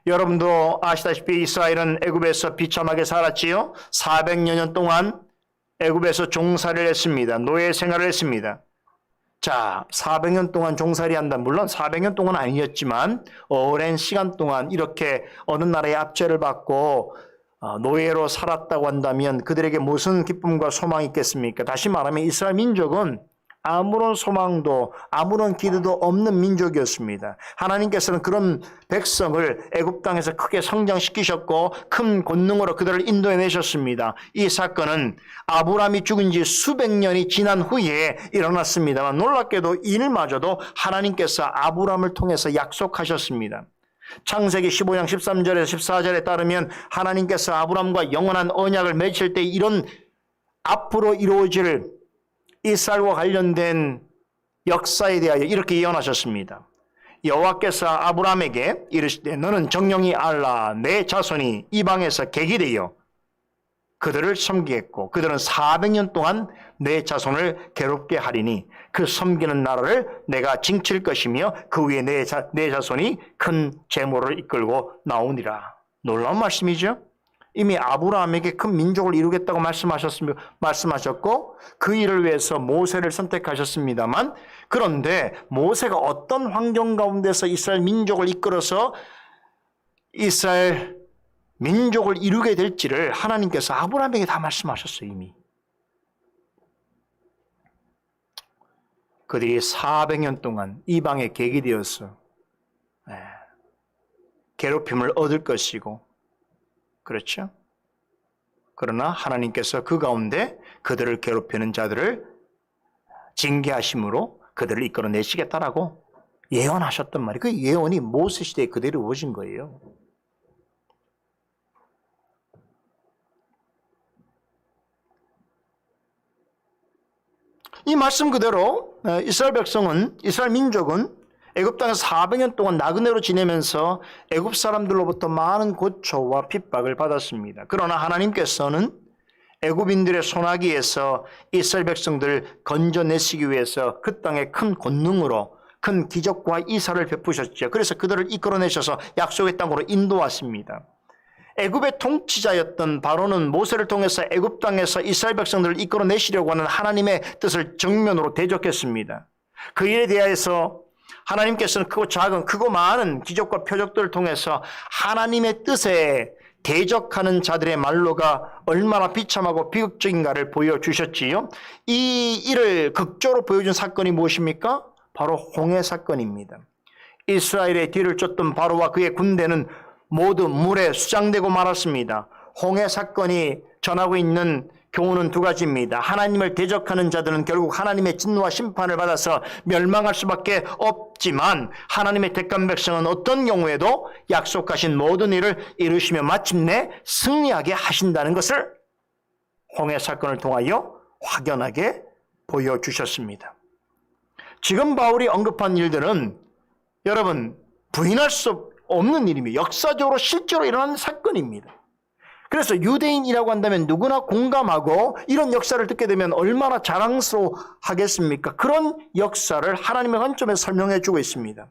여러분도 아시다시피 이스라엘은 애굽에서 비참하게 살았지요. 400여 년 동안 애굽에서 종살이를 했습니다. 노예 생활을 했습니다. 자, 400년 동안 종살이 한다. 물론 400년 동안 아니었지만 오랜 시간 동안 이렇게 어느 나라의 압제를 받고 노예로 살았다고 한다면 그들에게 무슨 기쁨과 소망이 있겠습니까? 다시 말하면 이스라엘 민족은 아무런 소망도 아무런 기대도 없는 민족이었습니다. 하나님께서는 그런 백성을 애굽 땅에서 크게 성장시키셨고 큰 권능으로 그들을 인도해내셨습니다. 이 사건은 아브라함이 죽은 지 수백 년이 지난 후에 일어났습니다만 놀랍게도 이 일마저도 하나님께서 아브라함을 통해서 약속하셨습니다. 창세기 15장 13절에서 14절에 따르면 하나님께서 아브라함과 영원한 언약을 맺을 때 이런 앞으로 이루어질 이스라엘과 관련된 역사에 대하여 이렇게 예언하셨습니다. 여호와께서 아브라함에게 이르시되 너는 정령이 알라 내 자손이 이방에서 객이 되어 그들을 섬기겠고 그들은 400년 동안 내 자손을 괴롭게 하리니 그 섬기는 나라를 내가 징칠 것이며 그 위에 내 자손이 큰 재물을 이끌고 나오니라. 놀라운 말씀이죠. 이미 아브라함에게 큰 민족을 이루겠다고 말씀하셨고 그 일을 위해서 모세를 선택하셨습니다만 그런데 모세가 어떤 환경 가운데서 이스라엘 민족을 이끌어서 이스라엘 민족을 이루게 될지를 하나님께서 아브라함에게 다 말씀하셨어요. 이미. 그들이 400년 동안 이방의 객이 되어서 괴롭힘을 얻을 것이고 그렇죠? 그러나 하나님께서 그 가운데 그들을 괴롭히는 자들을 징계하심으로 그들을 이끌어내시겠다라고 예언하셨단 말이에요. 그 예언이 모세 시대에 그대로 이루어진 거예요. 이 말씀 그대로 이스라엘 백성은, 이스라엘 민족은 애굽 땅에서 400년 동안 나그네로 지내면서 애굽 사람들로부터 많은 고초와 핍박을 받았습니다. 그러나 하나님께서는 애굽인들의 손아귀에서 이스라엘 백성들을 건져내시기 위해서 그 땅에 큰 권능으로 큰 기적과 이사를 베푸셨죠. 그래서 그들을 이끌어내셔서 약속의 땅으로 인도하십니다. 애굽의 통치자였던 바로는 모세를 통해서 애굽 땅에서 이스라엘 백성들을 이끌어내시려고 하는 하나님의 뜻을 정면으로 대적했습니다. 그 일에 대해서 하나님께서는 크고 작은 크고 많은 기적과 표적들을 통해서 하나님의 뜻에 대적하는 자들의 말로가 얼마나 비참하고 비극적인가를 보여주셨지요. 이 일을 극적으로 보여준 사건이 무엇입니까? 바로 홍해 사건입니다. 이스라엘의 뒤를 쫓던 바로와 그의 군대는 모두 물에 수장되고 말았습니다. 홍해 사건이 전하고 있는 교훈은 두 가지입니다. 하나님을 대적하는 자들은 결국 하나님의 진노와 심판을 받아서 멸망할 수밖에 없지만 하나님의 택한 백성은 어떤 경우에도 약속하신 모든 일을 이루시며 마침내 승리하게 하신다는 것을 홍해 사건을 통하여 확연하게 보여주셨습니다. 지금 바울이 언급한 일들은 여러분 부인할 수 없는 일입니다. 역사적으로 실제로 일어난 사건입니다. 그래서 유대인이라고 한다면 누구나 공감하고 이런 역사를 듣게 되면 얼마나 자랑스러워하겠습니까? 그런 역사를 하나님의 관점에서 설명해 주고 있습니다.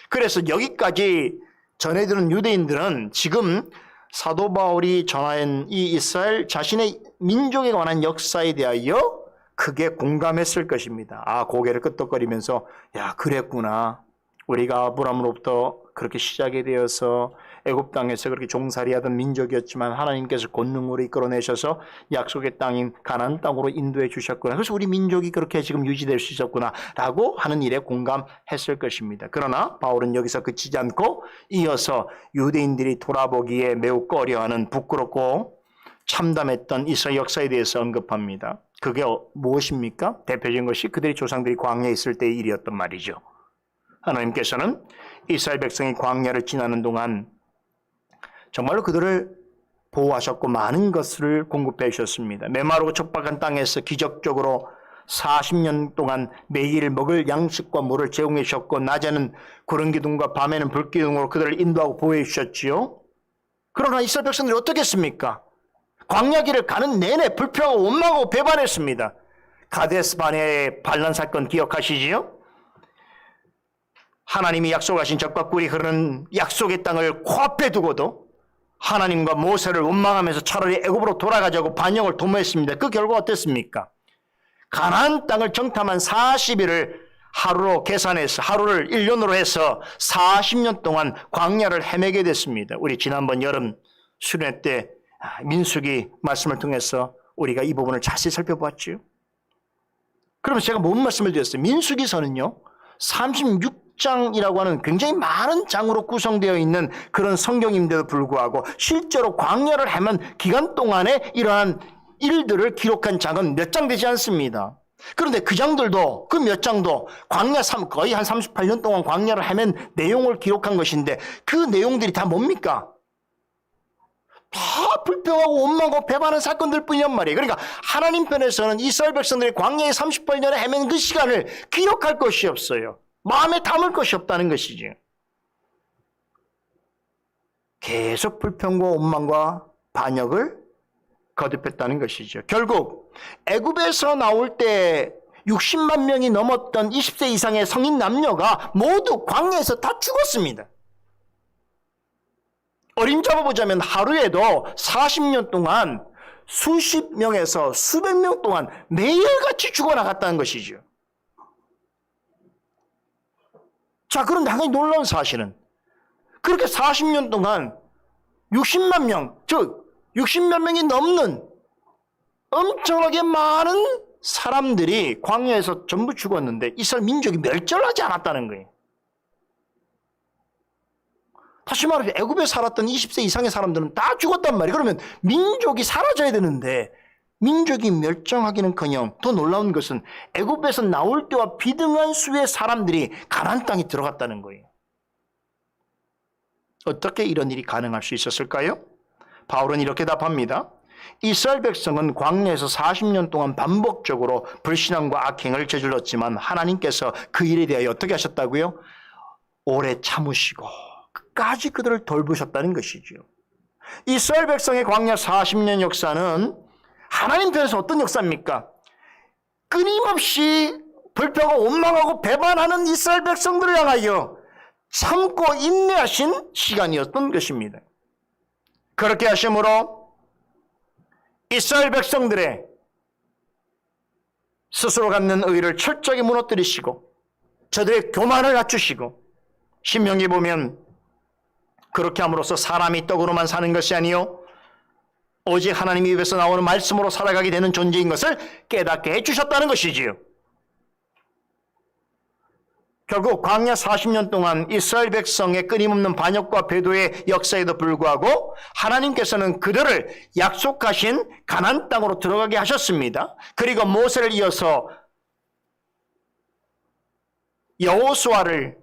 그래서 여기까지 전해들은 유대인들은 지금 사도 바울이 전한 이 이스라엘 자신의 민족에 관한 역사에 대하여 크게 공감했을 것입니다. 아, 고개를 끄덕거리면서 야, 그랬구나. 우리가 아브라함으로부터 그렇게 시작이 되어서 애굽 땅에서 그렇게 종살이하던 민족이었지만 하나님께서 권능으로 이끌어내셔서 약속의 땅인 가나안 땅으로 인도해 주셨구나. 그래서 우리 민족이 그렇게 지금 유지될 수 있었구나라고 하는 일에 공감했을 것입니다. 그러나 바울은 여기서 그치지 않고 이어서 유대인들이 돌아보기에 매우 꺼려하는 부끄럽고 참담했던 이스라엘 역사에 대해서 언급합니다. 그게 무엇입니까? 대표적인 것이 그들의 조상들이 광야에 있을 때의 일이었단 말이죠. 하나님께서는 이스라엘 백성이 광야를 지나는 동안 정말로 그들을 보호하셨고 많은 것을 공급해 주셨습니다. 메마르고 척박한 땅에서 기적적으로 40년 동안 매일 먹을 양식과 물을 제공해 주셨고 낮에는 구름 기둥과 밤에는 불 기둥으로 그들을 인도하고 보호해 주셨지요. 그러나 이스라엘 백성들이 어떻게 했습니까? 광야 길을 가는 내내 불평하고 원망하고 배반했습니다. 가데스 바네아의 반란 사건 기억하시지요? 하나님이 약속하신 젖과 꿀이 흐르는 약속의 땅을 코앞에 두고도 하나님과 모세를 원망하면서 차라리 애굽으로 돌아가자고 반역을 도모했습니다. 그 결과 어땠습니까? 가나안 땅을 정탐한 40일을 하루로 계산해서 하루를 1년으로 해서 40년 동안 광야를 헤매게 됐습니다. 우리 지난번 여름 수련회 때 민수기 말씀을 통해서 우리가 이 부분을 자세히 살펴보았죠. 그러면서 제가 뭔 말씀을 드렸어요? 민수기서는요 36장이라고 하는 굉장히 많은 장으로 구성되어 있는 그런 성경인데도 불구하고 실제로 광야를 헤맨 기간 동안에 이러한 일들을 기록한 장은 몇 장 되지 않습니다. 그런데 그 장들도 그 몇 장도 광야 거의 한 38년 동안 광야를 헤맨 내용을 기록한 것인데 그 내용들이 다 뭡니까? 다 불평하고 원망하고 배반하는 사건들 뿐이란 말이에요. 그러니까 하나님 편에서는 이스라엘 백성들이 광야에 38년에 헤맨 그 시간을 기록할 것이 없어요. 마음에 담을 것이 없다는 것이지. 계속 불평과 원망과 반역을 거듭했다는 것이죠. 결국 애굽에서 나올 때 60만 명이 넘었던 20세 이상의 성인 남녀가 모두 광야에서 다 죽었습니다. 어림잡아 보자면 하루에도 40년 동안 수십 명에서 수백 명 동안 매일같이 죽어나갔다는 것이죠. 자, 그런데 한 가지 놀라운 사실은 그렇게 40년 동안 60만 명, 즉 60만 명이 넘는 엄청나게 많은 사람들이 광야에서 전부 죽었는데 이스라엘 민족이 멸절하지 않았다는 거예요. 다시 말해서 애굽에 살았던 20세 이상의 사람들은 다 죽었단 말이에요. 그러면 민족이 사라져야 되는데 민족이 멸종하기는커녕 더 놀라운 것은 애굽에서 나올 때와 비등한 수의 사람들이 가나안 땅에 들어갔다는 거예요. 어떻게 이런 일이 가능할 수 있었을까요? 바울은 이렇게 답합니다. 이스라엘 백성은 광야에서 40년 동안 반복적으로 불신앙과 악행을 저질렀지만 하나님께서 그 일에 대하여 어떻게 하셨다고요? 오래 참으시고 끝까지 그들을 돌보셨다는 것이죠. 이스라엘 백성의 광야 40년 역사는 하나님 편에서 어떤 역사입니까? 끊임없이 불평하고 원망하고 배반하는 이스라엘 백성들을 향하여 참고 인내하신 시간이었던 것입니다. 그렇게 하심으로 이스라엘 백성들의 스스로 갖는 의를 철저히 무너뜨리시고 저들의 교만을 낮추시고 신명기 보면 그렇게 함으로써 사람이 떡으로만 사는 것이 아니요 오직 하나님 입에서 나오는 말씀으로 살아가게 되는 존재인 것을 깨닫게 해주셨다는 것이지요. 결국 광야 40년 동안 이스라엘 백성의 끊임없는 반역과 배도의 역사에도 불구하고 하나님께서는 그들을 약속하신 가나안 땅으로 들어가게 하셨습니다. 그리고 모세를 이어서 여호수아를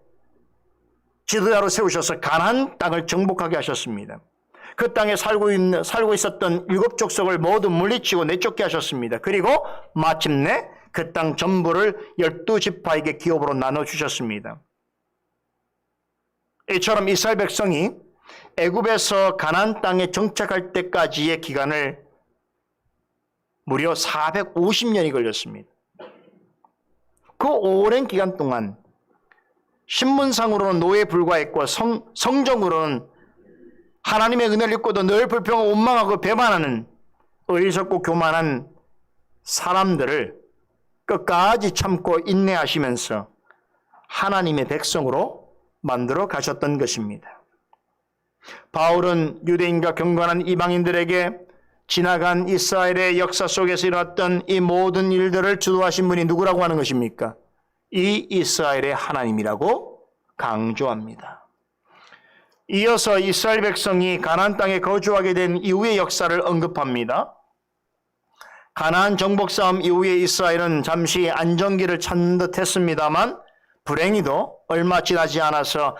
지도자로 세우셔서 가나안 땅을 정복하게 하셨습니다. 그 땅에 살고 있었던 7 족속을 모두 물리치고 내쫓게 하셨습니다. 그리고 마침내 그 땅 전부를 12지파에게 기업으로 나눠주셨습니다. 이처럼 이스라엘 백성이 애굽에서 가나안 땅에 정착할 때까지의 기간을 무려 450년이 걸렸습니다. 그 오랜 기간 동안 신분상으로는 노예에 불과했고 성정으로는 하나님의 은혜를 입고도 늘 불평하고 원망하고 배반하는 어리석고 교만한 사람들을 끝까지 참고 인내하시면서 하나님의 백성으로 만들어 가셨던 것입니다. 바울은 유대인과 경건한 이방인들에게 지나간 이스라엘의 역사 속에서 일어났던 이 모든 일들을 주도하신 분이 누구라고 하는 것입니까? 이 이스라엘의 하나님이라고 강조합니다. 이어서 이스라엘 백성이 가나안 땅에 거주하게 된 이후의 역사를 언급합니다. 가나안 정복 싸움 이후에 이스라엘은 잠시 안정기를 찾는 듯 했습니다만 불행히도 얼마 지나지 않아서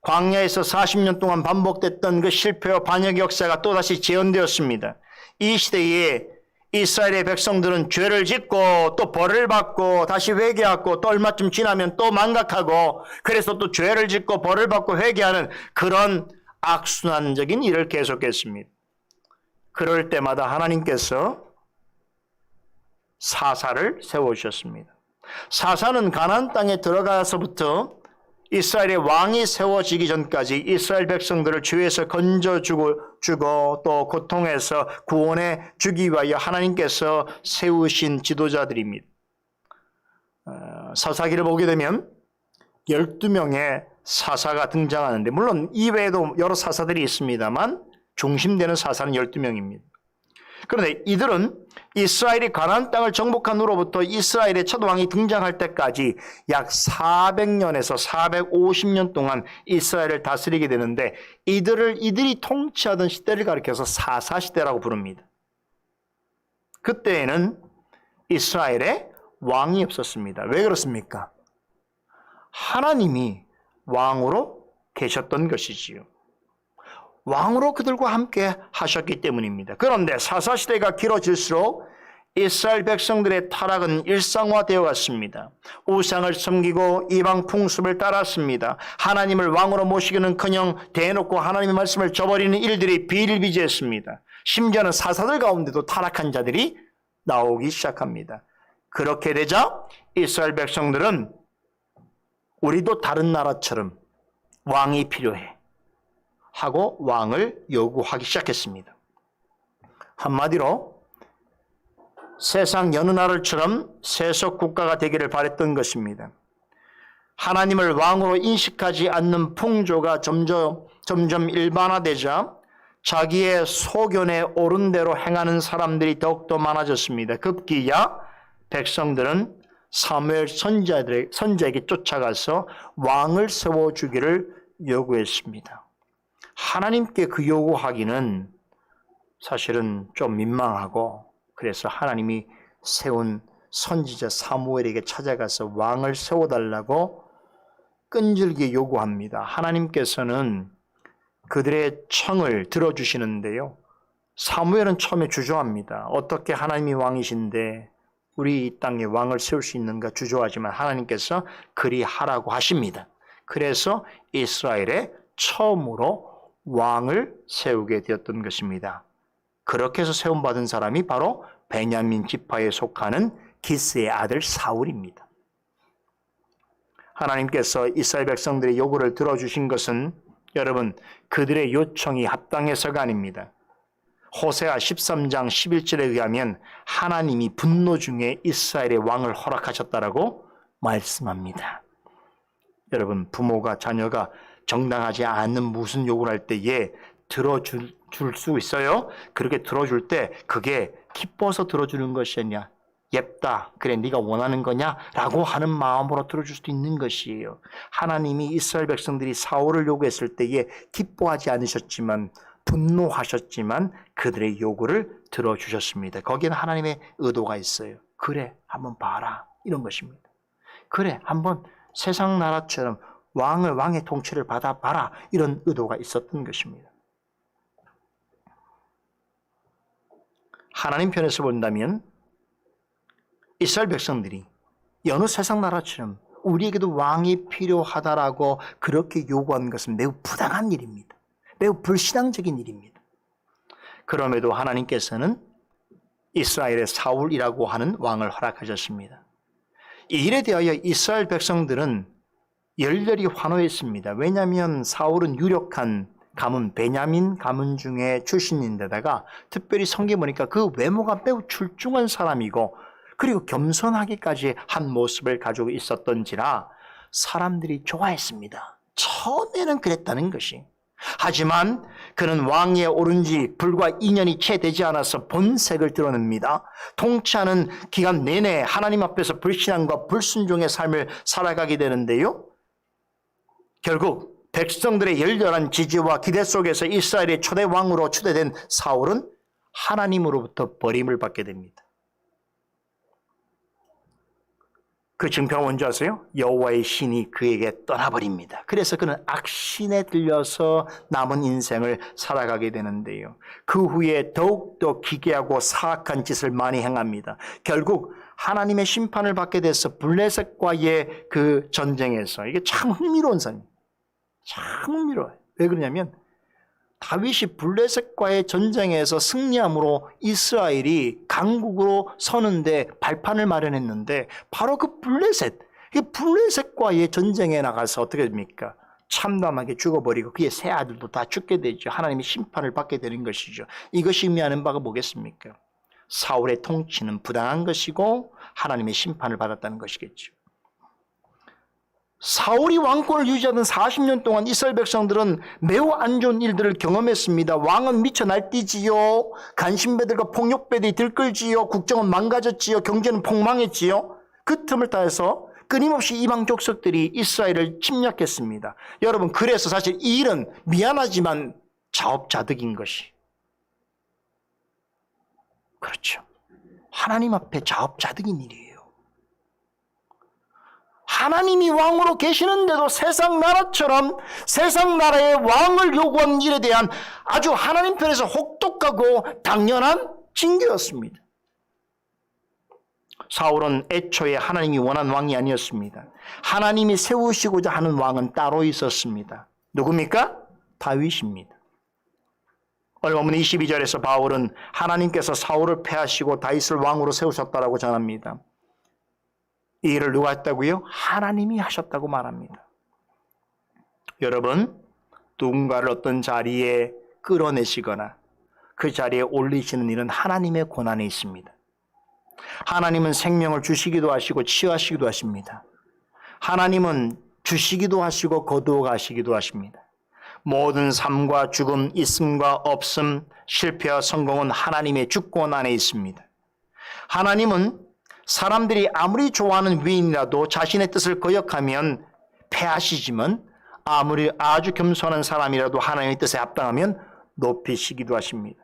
광야에서 40년 동안 반복됐던 그 실패와 반역 역사가 또다시 재현되었습니다. 이 시대에 이스라엘의 백성들은 죄를 짓고 또 벌을 받고 다시 회개하고 또 얼마쯤 지나면 또 망각하고 그래서 또 죄를 짓고 벌을 받고 회개하는 그런 악순환적인 일을 계속했습니다. 그럴 때마다 하나님께서 사사를 세워주셨습니다. 사사는 가나안 땅에 들어가서부터 이스라엘의 왕이 세워지기 전까지 이스라엘 백성들을 죄에서 건져주고 또 고통에서 구원해 주기 위하여 하나님께서 세우신 지도자들입니다. 사사기를 보게 되면 12명의 사사가 등장하는데 물론 이외에도 여러 사사들이 있습니다만 중심되는 사사는 12명입니다. 그런데 이들은 이스라엘이 가나안 땅을 정복한 후로부터 이스라엘의 첫 왕이 등장할 때까지 약 400년에서 450년 동안 이스라엘을 다스리게 되는데 이들이 통치하던 시대를 가리켜서 사사시대라고 부릅니다. 그때에는 이스라엘에 왕이 없었습니다. 왜 그렇습니까? 하나님이 왕으로 계셨던 것이지요. 왕으로 그들과 함께 하셨기 때문입니다. 그런데 사사시대가 길어질수록 이스라엘 백성들의 타락은 일상화되어 갔습니다. 우상을 섬기고 이방 풍습을 따랐습니다. 하나님을 왕으로 모시기는커녕 대놓고 하나님의 말씀을 저버리는 일들이 비일비재했습니다. 심지어는 사사들 가운데도 타락한 자들이 나오기 시작합니다. 그렇게 되자 이스라엘 백성들은 우리도 다른 나라처럼 왕이 필요해 하고 왕을 요구하기 시작했습니다. 한마디로 세상 여느 나라처럼 세속 국가가 되기를 바랬던 것입니다. 하나님을 왕으로 인식하지 않는 풍조가 점점 일반화되자 자기의 소견에 옳은 대로 행하는 사람들이 더욱더 많아졌습니다. 급기야 백성들은 사무엘 선지자에게 쫓아가서 왕을 세워주기를 요구했습니다. 하나님께 그 요구하기는 사실은 좀 민망하고 그래서 하나님이 세운 선지자 사무엘에게 찾아가서 왕을 세워달라고 끈질기게 요구합니다. 하나님께서는 그들의 청을 들어주시는데요. 사무엘은 처음에 주저합니다. 어떻게 하나님이 왕이신데 우리 이 땅에 왕을 세울 수 있는가 주저하지만 하나님께서 그리 하라고 하십니다. 그래서 이스라엘에 처음으로 왕을 세우게 되었던 것입니다. 그렇게 해서 세움받은 사람이 바로 베냐민 지파에 속하는 기스의 아들 사울입니다. 하나님께서 이스라엘 백성들의 요구를 들어주신 것은 여러분 그들의 요청이 합당해서가 아닙니다. 호세아 13장 11절에 의하면 하나님이 분노 중에 이스라엘의 왕을 허락하셨다라고 말씀합니다. 여러분 부모가 자녀가 정당하지 않는 무슨 요구를 할 때에 들어줄 수 있어요. 그렇게 들어줄 때 그게 기뻐서 들어주는 것이 아니라 옅다. 그래 네가 원하는 거냐? 라고 하는 마음으로 들어줄 수도 있는 것이에요. 하나님이 이스라엘 백성들이 사울을 요구했을 때에 기뻐하지 않으셨지만 분노하셨지만 그들의 요구를 들어주셨습니다. 거기에는 하나님의 의도가 있어요. 그래 한번 봐라 이런 것입니다. 그래 한번 세상 나라처럼 왕의 통치를 받아봐라 이런 의도가 있었던 것입니다. 하나님 편에서 본다면 이스라엘 백성들이 여느 세상 나라처럼 우리에게도 왕이 필요하다라고 그렇게 요구하는 것은 매우 부당한 일입니다. 매우 불신앙적인 일입니다. 그럼에도 하나님께서는 이스라엘의 사울이라고 하는 왕을 허락하셨습니다. 이 일에 대하여 이스라엘 백성들은 열렬히 환호했습니다. 왜냐하면 사울은 유력한 가문, 베냐민 가문 중에 출신인데다가 특별히 성경에 보니까 그 외모가 매우 출중한 사람이고 그리고 겸손하기까지 한 모습을 가지고 있었던지라 사람들이 좋아했습니다. 처음에는 그랬다는 것이. 하지만 그는 왕위에 오른 지 불과 2년이 채 되지 않아서 본색을 드러냅니다. 통치하는 기간 내내 하나님 앞에서 불신앙과 불순종의 삶을 살아가게 되는데요. 결국 백성들의 열렬한 지지와 기대 속에서 이스라엘의 초대 왕으로 추대된 사울은 하나님으로부터 버림을 받게 됩니다. 그 증표가 뭔지 아세요? 여호와의 신이 그에게 떠나버립니다. 그래서 그는 악신에 들려서 남은 인생을 살아가게 되는데요. 그 후에 더욱더 기괴하고 사악한 짓을 많이 행합니다. 결국 하나님의 심판을 받게 돼서 블레셋과의 그 전쟁에서 이게 참 흥미로운 사람입니다. 참 흥미로워요. 왜 그러냐면 다윗이 블레셋과의 전쟁에서 승리함으로 이스라엘이 강국으로 서는데 발판을 마련했는데 바로 그 블레셋과의 전쟁에 나가서 어떻게 됩니까? 참담하게 죽어버리고 그의 세 아들도 다 죽게 되죠. 하나님이 심판을 받게 되는 것이죠. 이것이 의미하는 바가 뭐겠습니까? 사울의 통치는 부당한 것이고 하나님의 심판을 받았다는 것이겠죠. 사울이 왕권을 유지하던 40년 동안 이스라엘 백성들은 매우 안 좋은 일들을 경험했습니다. 왕은 미쳐 날뛰지요. 간신배들과 폭력배들이 들끓지요. 국정은 망가졌지요. 경제는 폭망했지요. 그 틈을 타해서 끊임없이 이방 족속들이 이스라엘을 침략했습니다. 여러분, 그래서 사실 이 일은 미안하지만 자업자득인 것이. 그렇죠. 하나님 앞에 자업자득인 일이에요. 하나님이 왕으로 계시는데도 세상 나라처럼 세상 나라의 왕을 요구하는 일에 대한 아주 하나님 편에서 혹독하고 당연한 징계였습니다. 사울은 애초에 하나님이 원한 왕이 아니었습니다. 하나님이 세우시고자 하는 왕은 따로 있었습니다. 누굽니까? 다윗입니다. 얼마 전 22절에서 바울은 하나님께서 사울을 패하시고 다윗을 왕으로 세우셨다라고 전합니다. 이 일을 누가 했다고요? 하나님이 하셨다고 말합니다. 여러분, 누군가를 어떤 자리에 끌어내시거나 그 자리에 올리시는 일은 하나님의 권한에 있습니다. 하나님은 생명을 주시기도 하시고 치유하시기도 하십니다. 하나님은 주시기도 하시고 거두어 가시기도 하십니다. 모든 삶과 죽음, 있음과 없음, 실패와 성공은 하나님의 주권 안에 있습니다. 하나님은 사람들이 아무리 좋아하는 위인이라도 자신의 뜻을 거역하면 패하시지만 아무리 아주 겸손한 사람이라도 하나님의 뜻에 합당하면 높이시기도 하십니다.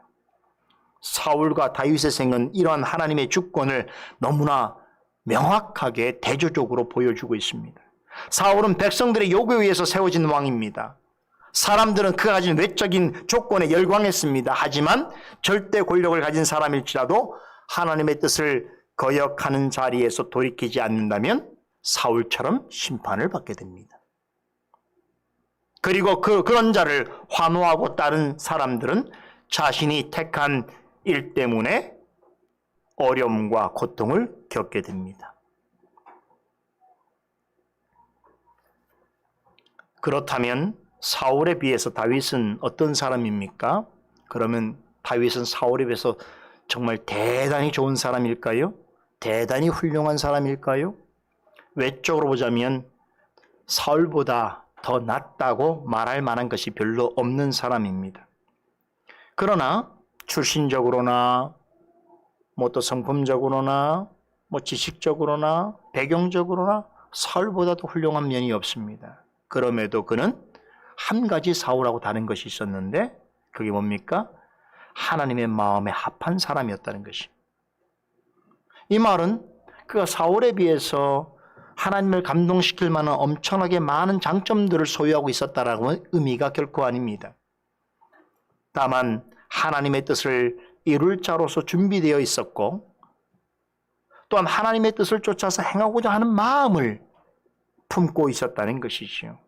사울과 다윗의 생은 이러한 하나님의 주권을 너무나 명확하게 대조적으로 보여주고 있습니다. 사울은 백성들의 요구에 의해서 세워진 왕입니다. 사람들은 그가 가진 외적인 조건에 열광했습니다. 하지만 절대 권력을 가진 사람일지라도 하나님의 뜻을 거역하는 자리에서 돌이키지 않는다면 사울처럼 심판을 받게 됩니다. 그리고 그런 자를 환호하고 따른 사람들은 자신이 택한 일 때문에 어려움과 고통을 겪게 됩니다. 그렇다면 사울에 비해서 다윗은 어떤 사람입니까? 그러면 다윗은 사울에 비해서 정말 대단히 좋은 사람일까요? 대단히 훌륭한 사람일까요? 외적으로 보자면 사울보다 더 낫다고 말할 만한 것이 별로 없는 사람입니다. 그러나 출신적으로나 또 성품적으로나 뭐 지식적으로나 배경적으로나 사울보다도 훌륭한 면이 없습니다. 그럼에도 그는 한 가지 사울하고 다른 것이 있었는데 그게 뭡니까? 하나님의 마음에 합한 사람이었다는 것이. 이 말은 그가 사울에 비해서 하나님을 감동시킬 만한 엄청나게 많은 장점들을 소유하고 있었다라는 의미가 결코 아닙니다. 다만 하나님의 뜻을 이룰 자로서 준비되어 있었고 또한 하나님의 뜻을 쫓아서 행하고자 하는 마음을 품고 있었다는 것이지요.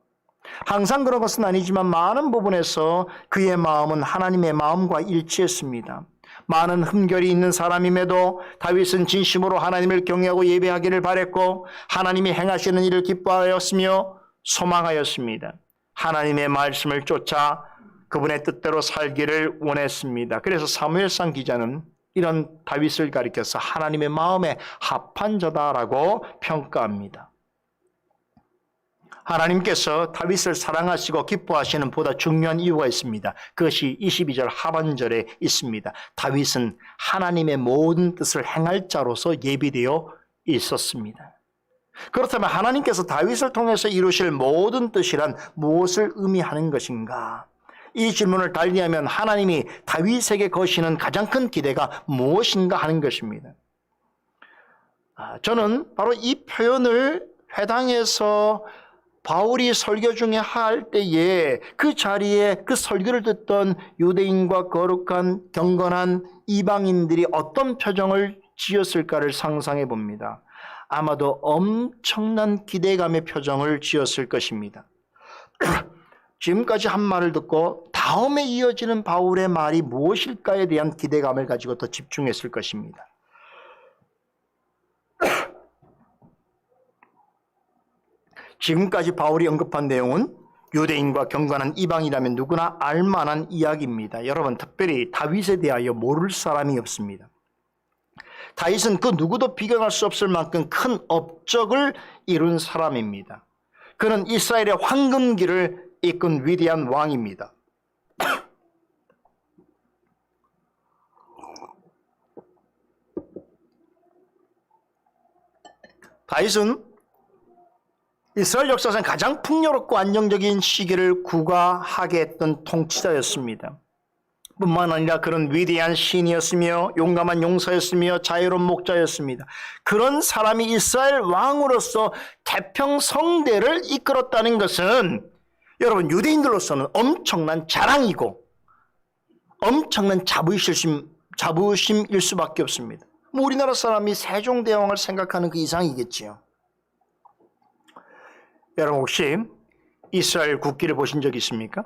항상 그런 것은 아니지만 많은 부분에서 그의 마음은 하나님의 마음과 일치했습니다. 많은 흠결이 있는 사람임에도 다윗은 진심으로 하나님을 경외하고 예배하기를 바랬고 하나님이 행하시는 일을 기뻐하였으며 소망하였습니다. 하나님의 말씀을 쫓아 그분의 뜻대로 살기를 원했습니다. 그래서 사무엘상 기자는 이런 다윗을 가리켜서 하나님의 마음에 합한 자다라고 평가합니다. 하나님께서 다윗을 사랑하시고 기뻐하시는 보다 중요한 이유가 있습니다. 그것이 22절 하반절에 있습니다. 다윗은 하나님의 모든 뜻을 행할 자로서 예비되어 있었습니다. 그렇다면 하나님께서 다윗을 통해서 이루실 모든 뜻이란 무엇을 의미하는 것인가? 이 질문을 달리하면 하나님이 다윗에게 거시는 가장 큰 기대가 무엇인가 하는 것입니다. 저는 바로 이 표현을 회당에서 바울이 설교 중에 할 때에 그 자리에 그 설교를 듣던 유대인과 거룩한 경건한 이방인들이 어떤 표정을 지었을까를 상상해 봅니다. 아마도 엄청난 기대감의 표정을 지었을 것입니다. 지금까지 한 말을 듣고 다음에 이어지는 바울의 말이 무엇일까에 대한 기대감을 가지고 더 집중했을 것입니다. 지금까지 바울이 언급한 내용은 유대인과 경건한 이방이라면 누구나 알만한 이야기입니다. 여러분, 특별히 다윗에 대하여 모를 사람이 없습니다. 다윗은 그 누구도 비교할 수 없을 만큼 큰 업적을 이룬 사람입니다. 그는 이스라엘의 황금기를 이끈 위대한 왕입니다. 다윗은 이스라엘 역사상 가장 풍요롭고 안정적인 시기를 구가하게 했던 통치자였습니다. 뿐만 아니라 그런 위대한 신이었으며 용감한 용사였으며 자유로운 목자였습니다. 그런 사람이 이스라엘 왕으로서 태평성대를 이끌었다는 것은 여러분 유대인들로서는 엄청난 자랑이고 엄청난 자부심일 수밖에 없습니다. 뭐 우리나라 사람이 세종대왕을 생각하는 그 이상이겠지요. 여러분 혹시 이스라엘 국기를 보신 적 있습니까?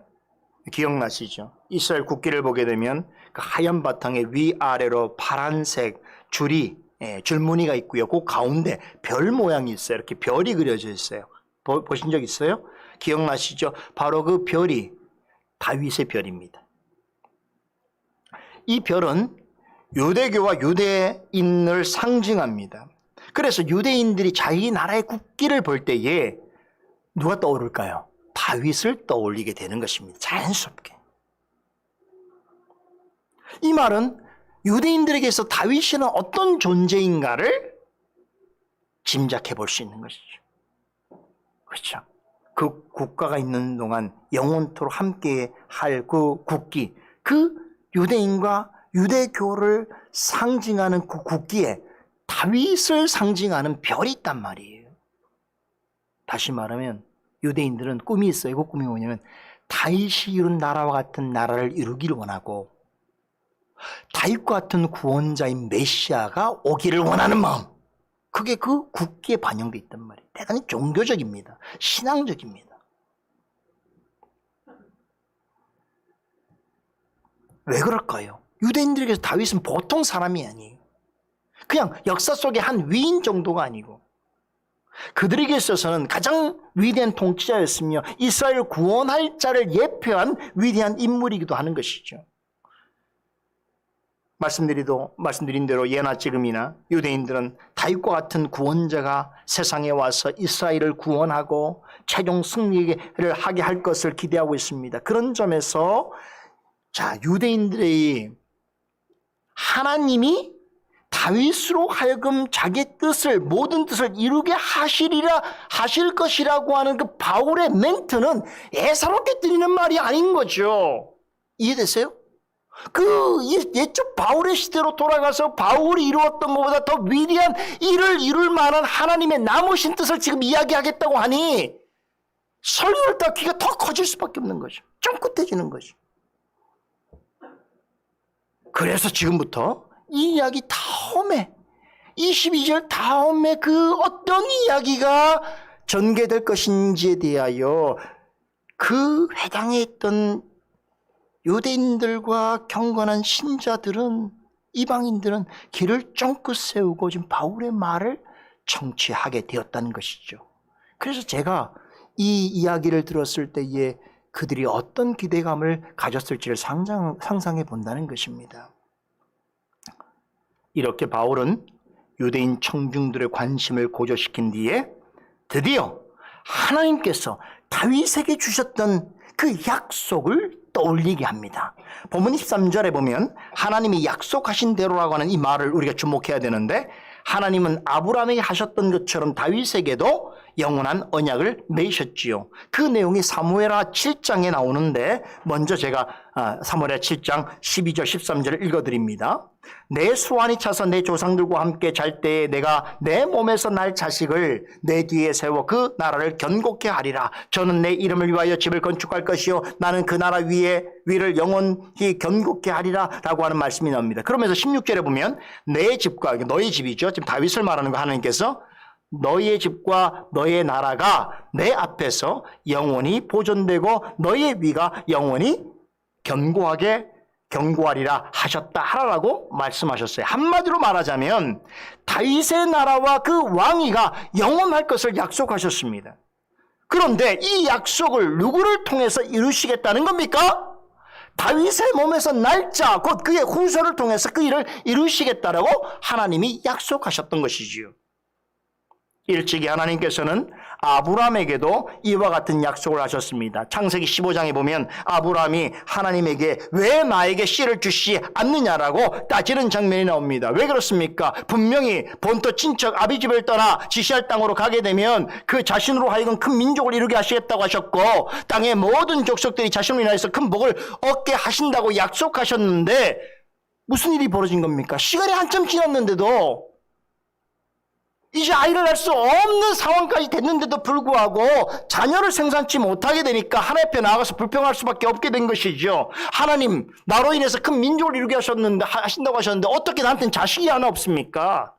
기억나시죠? 이스라엘 국기를 보게 되면 그 하얀 바탕에 위아래로 파란색 줄무늬가 있고요. 그 가운데 별 모양이 있어요. 이렇게 별이 그려져 있어요. 보신 적 있어요? 기억나시죠? 바로 그 별이 다윗의 별입니다. 이 별은 유대교와 유대인을 상징합니다. 그래서 유대인들이 자기 나라의 국기를 볼 때에 누가 떠오를까요? 다윗을 떠올리게 되는 것입니다. 자연스럽게. 이 말은 유대인들에게서 다윗이는 어떤 존재인가를 짐작해 볼 수 있는 것이죠. 그렇죠? 그 국가가 있는 동안 영원토록 함께 할 그 국기, 그 유대인과 유대교를 상징하는 그 국기에 다윗을 상징하는 별이 있단 말이에요. 다시 말하면 유대인들은 꿈이 있어요. 그 꿈이 뭐냐면 다윗이 이룬 나라와 같은 나라를 이루기를 원하고 다윗과 같은 구원자인 메시아가 오기를 원하는 마음, 그게 그 국기에 반영되어 있단 말이에요. 대단히 종교적입니다. 신앙적입니다. 왜 그럴까요? 유대인들에게서 다윗은 보통 사람이 아니에요. 그냥 역사 속의 한 위인 정도가 아니고 그들에게 있어서는 가장 위대한 통치자였으며 이스라엘을 구원할 자를 예표한 위대한 인물이기도 하는 것이죠. 말씀드린 대로 예나 지금이나 유대인들은 다윗과 같은 구원자가 세상에 와서 이스라엘을 구원하고 최종 승리를 하게 할 것을 기대하고 있습니다. 그런 점에서 유대인들의 하나님이 다윗으로 하여금 자기 뜻을, 모든 뜻을 이루게 하실 것이라고 하는 그 바울의 멘트는 예사롭게 들리는 말이 아닌 거죠. 이해되세요? 그 옛적 바울의 시대로 돌아가서 바울이 이루었던 것보다 더 위대한 일을 이룰 만한 하나님의 남으신 뜻을 지금 이야기하겠다고 하니 설교를 듣다 귀가 더 커질 수밖에 없는 거죠. 쫑긋해지는 거죠. 그래서 지금부터 이 이야기 다음에 22절 다음에 그 어떤 이야기가 전개될 것인지에 대하여 그 회당에 있던 유대인들과 경건한 신자들은, 이방인들은 귀를 쫑긋 세우고 지금 바울의 말을 청취하게 되었다는 것이죠. 그래서 제가 이 이야기를 들었을 때에 그들이 어떤 기대감을 가졌을지를 상상해 본다는 것입니다. 이렇게 바울은 유대인 청중들의 관심을 고조시킨 뒤에 드디어 하나님께서 다윗에게 주셨던 그 약속을 떠올리게 합니다. 본문 13절에 보면 하나님이 약속하신 대로라고 하는 이 말을 우리가 주목해야 되는데, 하나님은 아브라함에게 하셨던 것처럼 다윗에게도 영원한 언약을 맺으셨지요. 그 내용이 사무엘하 7장에 나오는데, 먼저 제가 사무엘하 7장 12절 13절을 읽어드립니다. 내 수완이 차서 내 조상들과 함께 잘 때에 내가 내 몸에서 날 자식을 내 뒤에 세워 그 나라를 견고케 하리라. 저는 내 이름을 위하여 집을 건축할 것이요 나는 그 나라 위를 영원히 견고케 하리라 라고 하는 말씀이 나옵니다. 그러면서 16절에 보면 내 집과, 너희 집이죠, 지금 다윗을 말하는 거, 하나님께서 너희의 집과 너희의 나라가 내 앞에서 영원히 보존되고 너희의 위가 영원히 견고하리라 하셨다 하라라고 말씀하셨어요. 한마디로 말하자면 다윗의 나라와 그 왕위가 영원할 것을 약속하셨습니다. 그런데 이 약속을 누구를 통해서 이루시겠다는 겁니까? 다윗의 몸에서 날짜, 곧 그의 후손을 통해서 그 일을 이루시겠다라고 하나님이 약속하셨던 것이지요. 일찍이 하나님께서는 아브라함에게도 이와 같은 약속을 하셨습니다. 창세기 15장에 보면 아브라함이 하나님에게 왜 나에게 씨를 주시지 않느냐라고 따지는 장면이 나옵니다. 왜 그렇습니까? 분명히 본토 친척 아비집을 떠나 지시할 땅으로 가게 되면 그 자신으로 하여금 큰 민족을 이루게 하시겠다고 하셨고, 땅의 모든 족속들이 자신으로 인하여서 큰 복을 얻게 하신다고 약속하셨는데 무슨 일이 벌어진 겁니까? 시간이 한참 지났는데도, 이제 아이를 낳을 수 없는 상황까지 됐는데도 불구하고 자녀를 생산치 못하게 되니까 하나님 앞에 나아가서 불평할 수밖에 없게 된 것이죠. 하나님, 나로 인해서 큰 민족을 이루게 하신다고 하셨는데 어떻게 나한테는 자식이 하나 없습니까?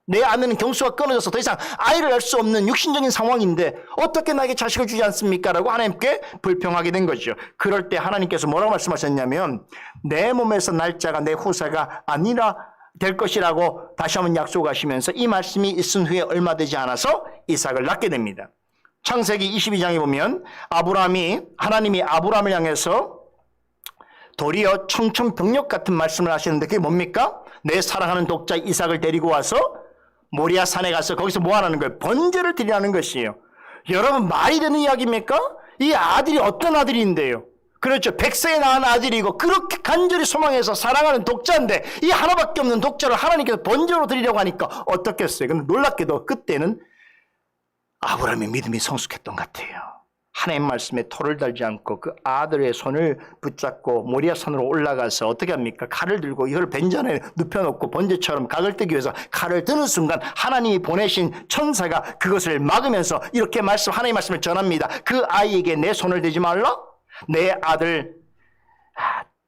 내 아내는 경수가 끊어져서 더 이상 아이를 낳을 수 없는 육신적인 상황인데 어떻게 나에게 자식을 주지 않습니까? 라고 하나님께 불평하게 된 거죠. 그럴 때 하나님께서 뭐라고 말씀하셨냐면, 내 몸에서 날짜가 내 후사가 아니라 될 것이라고 다시 한번 약속하시면서 이 말씀이 있은 후에 얼마 되지 않아서 이삭을 낳게 됩니다. 창세기 22장에 보면 하나님이 아브라함을 향해서 도리어 청천벽력 같은 말씀을 하시는데 그게 뭡니까? 내 사랑하는 독자 이삭을 데리고 와서 모리아 산에 가서 거기서 뭐 하라는 거예요? 번제를 드리라는 것이에요. 여러분, 말이 되는 이야기입니까? 이 아들이 어떤 아들인데요? 그렇죠. 100세에 낳은 아들이고 그렇게 간절히 소망해서 사랑하는 독자인데 이 하나밖에 없는 독자를 하나님께서 번제로 드리려고 하니까 어떻겠어요? 근데 놀랍게도 그때는 아브라함의 믿음이 성숙했던 것 같아요. 하나님 말씀에 토를 달지 않고 그 아들의 손을 붙잡고 모리아 산으로 올라가서 어떻게 합니까? 칼을 들고 이걸 벤전에 눕혀놓고 번제처럼 각을 뜨기 위해서 칼을 드는 순간 하나님이 보내신 천사가 그것을 막으면서 이렇게 하나님의 말씀을 전합니다. 그 아이에게 내 손을 대지 말라. 내 아들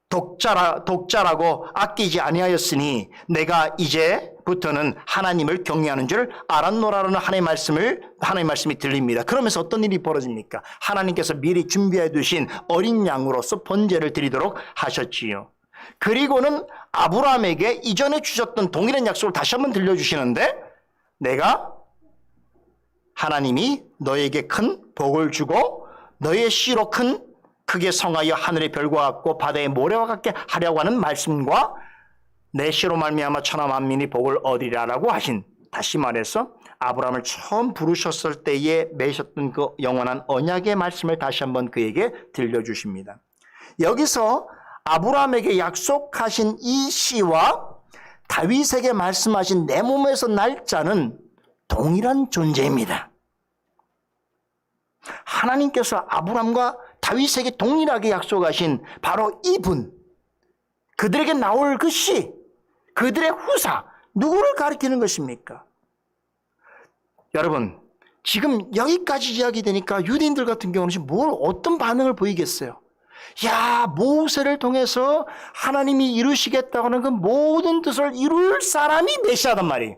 독자라고 아끼지 아니하였으니 내가 이제부터는 하나님을 경외하는 줄 알았노라라는 하나님의 말씀이 들립니다. 그러면서 어떤 일이 벌어집니까? 하나님께서 미리 준비해 두신 어린 양으로서 번제를 드리도록 하셨지요. 그리고는 아브라함에게 이전에 주셨던 동일한 약속을 다시 한번 들려주시는데, 내가 하나님이 너에게 큰 복을 주고 너의 씨로 크게 성하여 하늘의 별과 같고 바다의 모래와 같게 하려고 하는 말씀과 내 씨로 말미암아 천하 만민이 복을 얻으리라라고 하신, 다시 말해서 아브라함을 처음 부르셨을 때에 맺으셨던 그 영원한 언약의 말씀을 다시 한번 그에게 들려주십니다. 여기서 아브라함에게 약속하신 이 씨와 다윗에게 말씀하신 내 몸에서 날 자는 동일한 존재입니다. 하나님께서 아브라함과 다윗에게 동일하게 약속하신 바로 이분, 그들에게 나올 그 씨, 그들의 후사, 누구를 가리키는 것입니까? 여러분, 지금 여기까지 이야기되니까 유대인들 같은 경우는 지금 어떤 반응을 보이겠어요? 야, 모세를 통해서 하나님이 이루시겠다고 하는 그 모든 뜻을 이룰 사람이 메시아단 말이에요.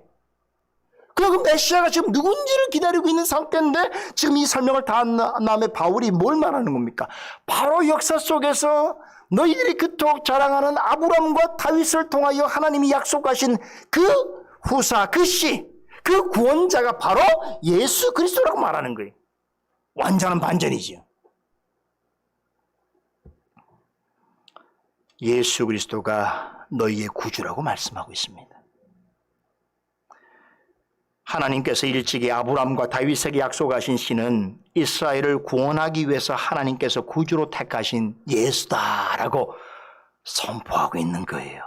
그 메시아가 지금 누군지를 기다리고 있는 상태인데 지금 이 설명을 다 한 다음에 바울이 뭘 말하는 겁니까? 바로 역사 속에서 너희들이 그토록 자랑하는 아브라함과 다윗을 통하여 하나님이 약속하신 그 후사, 그 씨, 그 구원자가 바로 예수 그리스도라고 말하는 거예요. 완전한 반전이지요. 예수 그리스도가 너희의 구주라고 말씀하고 있습니다. 하나님께서 일찍이 아브라함과 다윗에게 약속하신 씨는 이스라엘을 구원하기 위해서 하나님께서 구주로 택하신 예수다라고 선포하고 있는 거예요.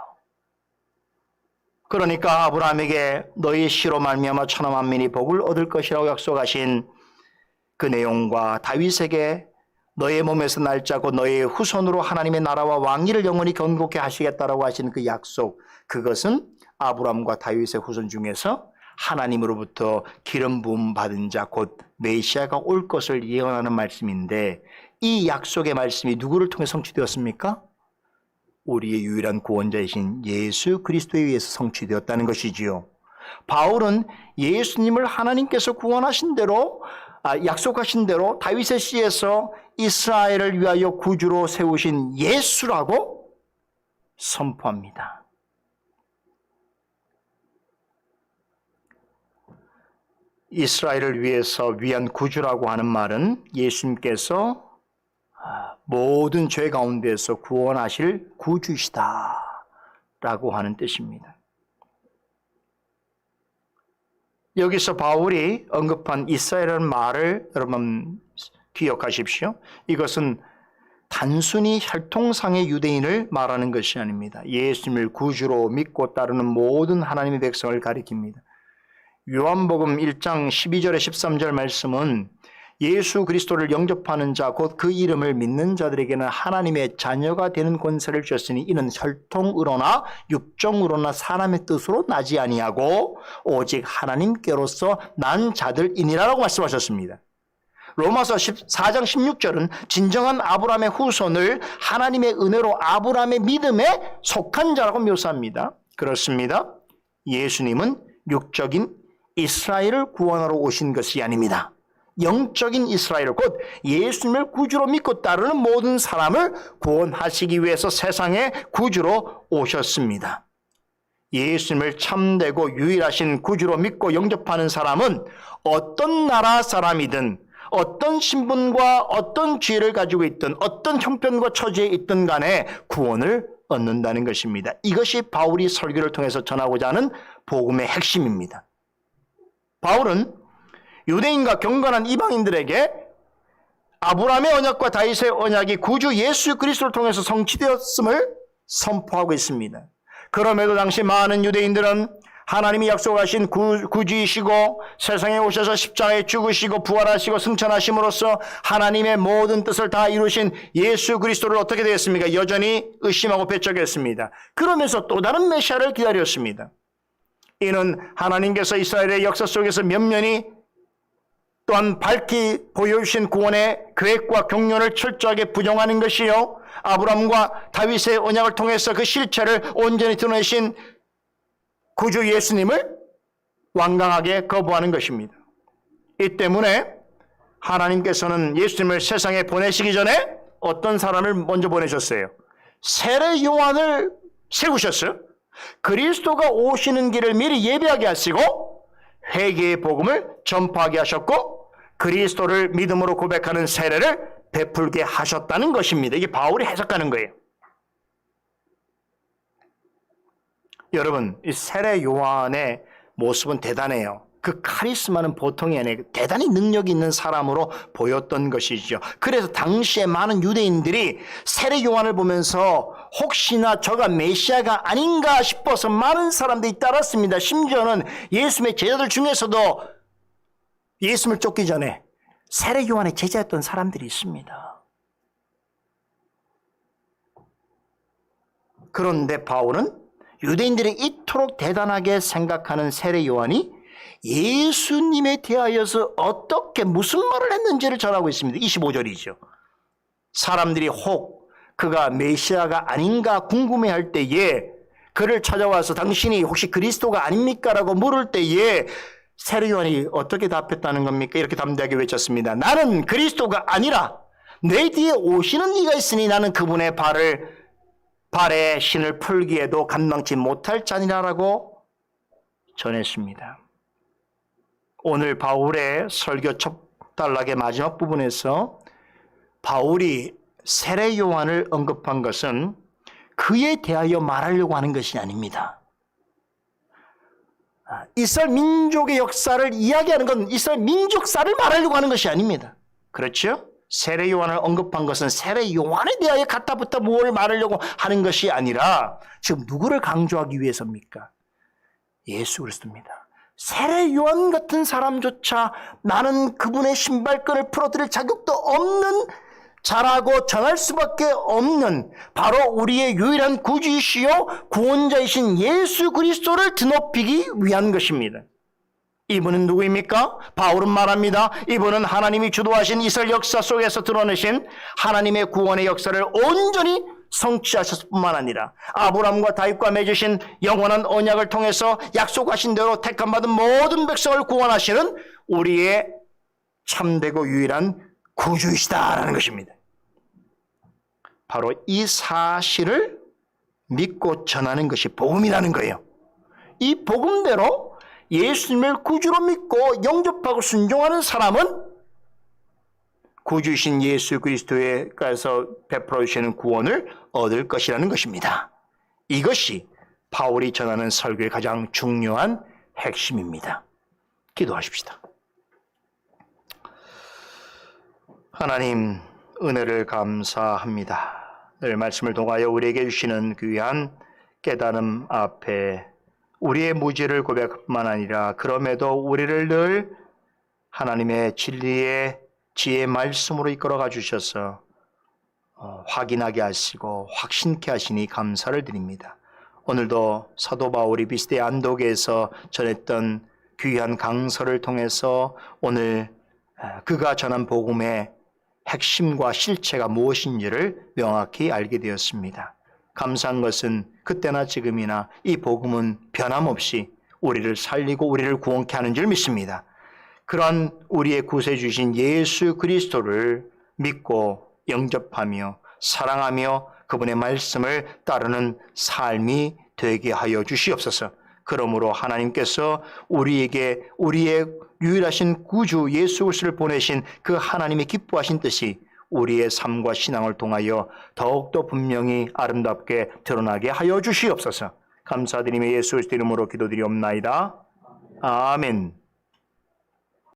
그러니까 아브라함에게 너희 씨로 말미암아 천하 만민이 복을 얻을 것이라고 약속하신 그 내용과 다윗에게 너의 몸에서 날짜고 너의 후손으로 하나님의 나라와 왕위를 영원히 견고케 하시겠다라고 하신 그 약속, 그것은 아브라함과 다윗의 후손 중에서 하나님으로부터 기름 부음 받은 자 곧 메시아가 올 것을 예언하는 말씀인데, 이 약속의 말씀이 누구를 통해 성취되었습니까? 우리의 유일한 구원자이신 예수 그리스도에 의해서 성취되었다는 것이지요. 바울은 예수님을 하나님께서 구원하신 대로 약속하신 대로 다윗의 씨에서 이스라엘을 위하여 구주로 세우신 예수라고 선포합니다. 이스라엘을 위해서 위한 구주라고 하는 말은 예수님께서 모든 죄 가운데서 구원하실 구주시다 라고 하는 뜻입니다. 여기서 바울이 언급한 이스라엘이라는 말을 여러분 기억하십시오. 이것은 단순히 혈통상의 유대인을 말하는 것이 아닙니다. 예수님을 구주로 믿고 따르는 모든 하나님의 백성을 가리킵니다. 요한복음 1장 12절에 13절 말씀은 예수 그리스도를 영접하는 자 곧 그 이름을 믿는 자들에게는 하나님의 자녀가 되는 권세를 주셨으니 이는 혈통으로나 육정으로나 사람의 뜻으로 나지 아니하고 오직 하나님께로서 난 자들이니라라고 말씀하셨습니다. 로마서 4장 16절은 진정한 아브라함의 후손을 하나님의 은혜로 아브라함의 믿음에 속한 자라고 묘사합니다. 그렇습니다. 예수님은 육적인 이스라엘을 구원하러 오신 것이 아닙니다. 영적인 이스라엘, 곧 예수님을 구주로 믿고 따르는 모든 사람을 구원하시기 위해서 세상에 구주로 오셨습니다. 예수님을 참되고 유일하신 구주로 믿고 영접하는 사람은 어떤 나라 사람이든 어떤 신분과 어떤 지혜를 가지고 있든 어떤 형편과 처지에 있든 간에 구원을 얻는다는 것입니다. 이것이 바울이 설교를 통해서 전하고자 하는 복음의 핵심입니다. 바울은 유대인과 경건한 이방인들에게 아브라함의 언약과 다윗의 언약이 구주 예수 그리스도를 통해서 성취되었음을 선포하고 있습니다. 그럼에도 당시 많은 유대인들은 하나님이 약속하신 구주이시고 세상에 오셔서 십자가에 죽으시고 부활하시고 승천하심으로써 하나님의 모든 뜻을 다 이루신 예수 그리스도를 어떻게 되었습니까? 여전히 의심하고 배척했습니다. 그러면서 또 다른 메시아를 기다렸습니다. 이는 하나님께서 이스라엘의 역사 속에서 면면히 또한 밝히 보여주신 구원의 계획과 경륜을 철저하게 부정하는 것이요, 아브라함과 다윗의 언약을 통해서 그 실체를 온전히 드러내신 구주 예수님을 완강하게 거부하는 것입니다. 이 때문에 하나님께서는 예수님을 세상에 보내시기 전에 어떤 사람을 먼저 보내셨어요? 세례 요한을 세우셨어요. 그리스도가 오시는 길을 미리 예비하게 하시고 회개의 복음을 전파하게 하셨고 그리스도를 믿음으로 고백하는 세례를 베풀게 하셨다는 것입니다. 이게 바울이 해석하는 거예요. 여러분, 이 세례 요한의 모습은 대단해요. 그 카리스마는 보통이 아니라 대단히 능력이 있는 사람으로 보였던 것이죠. 그래서 당시에 많은 유대인들이 세례 요한을 보면서 혹시나 저가 메시아가 아닌가 싶어서 많은 사람들이 따랐습니다. 심지어는 예수님의 제자들 중에서도 예수님을 쫓기 전에 세례 요한의 제자였던 사람들이 있습니다. 그런데 바울은 유대인들이 이토록 대단하게 생각하는 세례 요한이 예수님에 대하여서 어떻게 무슨 말을 했는지를 전하고 있습니다. 25절이죠. 사람들이 혹 그가 메시아가 아닌가 궁금해할 때에 그를 찾아와서 당신이 혹시 그리스도가 아닙니까? 라고 물을 때에 세례 요한이 어떻게 답했다는 겁니까? 이렇게 담대하게 외쳤습니다. 나는 그리스도가 아니라 내 뒤에 오시는 이가 있으니 나는 그분의 발에 신을 풀기에도 감당치 못할 자니라라고 전했습니다. 오늘 바울의 설교 첫 단락의 마지막 부분에서 바울이 세례 요한을 언급한 것은 그에 대하여 말하려고 하는 것이 아닙니다. 이스라엘 민족의 역사를 이야기하는 건 이스라엘 민족사를 말하려고 하는 것이 아닙니다. 그렇죠? 세례 요한을 언급한 것은 세례 요한에 대하여 갖다부터 뭘 말하려고 하는 것이 아니라 지금 누구를 강조하기 위해서입니까? 예수 그리스도입니다. 세례 요한 같은 사람조차 나는 그분의 신발끈을 풀어드릴 자격도 없는 자라고 전할 수밖에 없는 바로 우리의 유일한 구주이시요 구원자이신 예수 그리스도를 드높이기 위한 것입니다. 이분은 누구입니까? 바울은 말합니다. 이분은 하나님이 주도하신 이스라엘 역사 속에서 드러내신 하나님의 구원의 역사를 온전히 성취하셨을 뿐만 아니라 아브라함과 다윗과 맺으신 영원한 언약을 통해서 약속하신 대로 택함받은 모든 백성을 구원하시는 우리의 참되고 유일한 구주이시다라는 것입니다. 바로 이 사실을 믿고 전하는 것이 복음이라는 거예요. 이 복음대로 예수님을 구주로 믿고 영접하고 순종하는 사람은 구주이신 예수 그리스도에서 베풀어 주시는 구원을 얻을 것이라는 것입니다. 이것이 바울이 전하는 설교의 가장 중요한 핵심입니다. 기도하십시다. 하나님, 은혜를 감사합니다. 늘 말씀을 통하여 우리에게 주시는 귀한 깨달음 앞에 우리의 무지를 고백할 뿐만 아니라 그럼에도 우리를 늘 하나님의 진리의 지혜의 말씀으로 이끌어가 주셔서 확인하게 하시고 확신케 하시니 감사를 드립니다. 오늘도 사도 바울이 비스대 안독에서 전했던 귀한 강서를 통해서 오늘 그가 전한 복음의 핵심과 실체가 무엇인지를 명확히 알게 되었습니다. 감사한 것은 그때나 지금이나 이 복음은 변함없이 우리를 살리고 우리를 구원케 하는 줄 믿습니다. 그런 우리의 구세주신 예수 그리스도를 믿고 영접하며 사랑하며 그분의 말씀을 따르는 삶이 되게 하여 주시옵소서. 그러므로 하나님께서 우리에게 우리의 유일하신 구주 예수 그리스도를 보내신 그 하나님의 기뻐하신 뜻이 우리의 삶과 신앙을 통하여 더욱더 분명히 아름답게 드러나게 하여 주시옵소서. 감사드리며 예수 그리스도 이름으로 기도드리옵나이다. 아멘.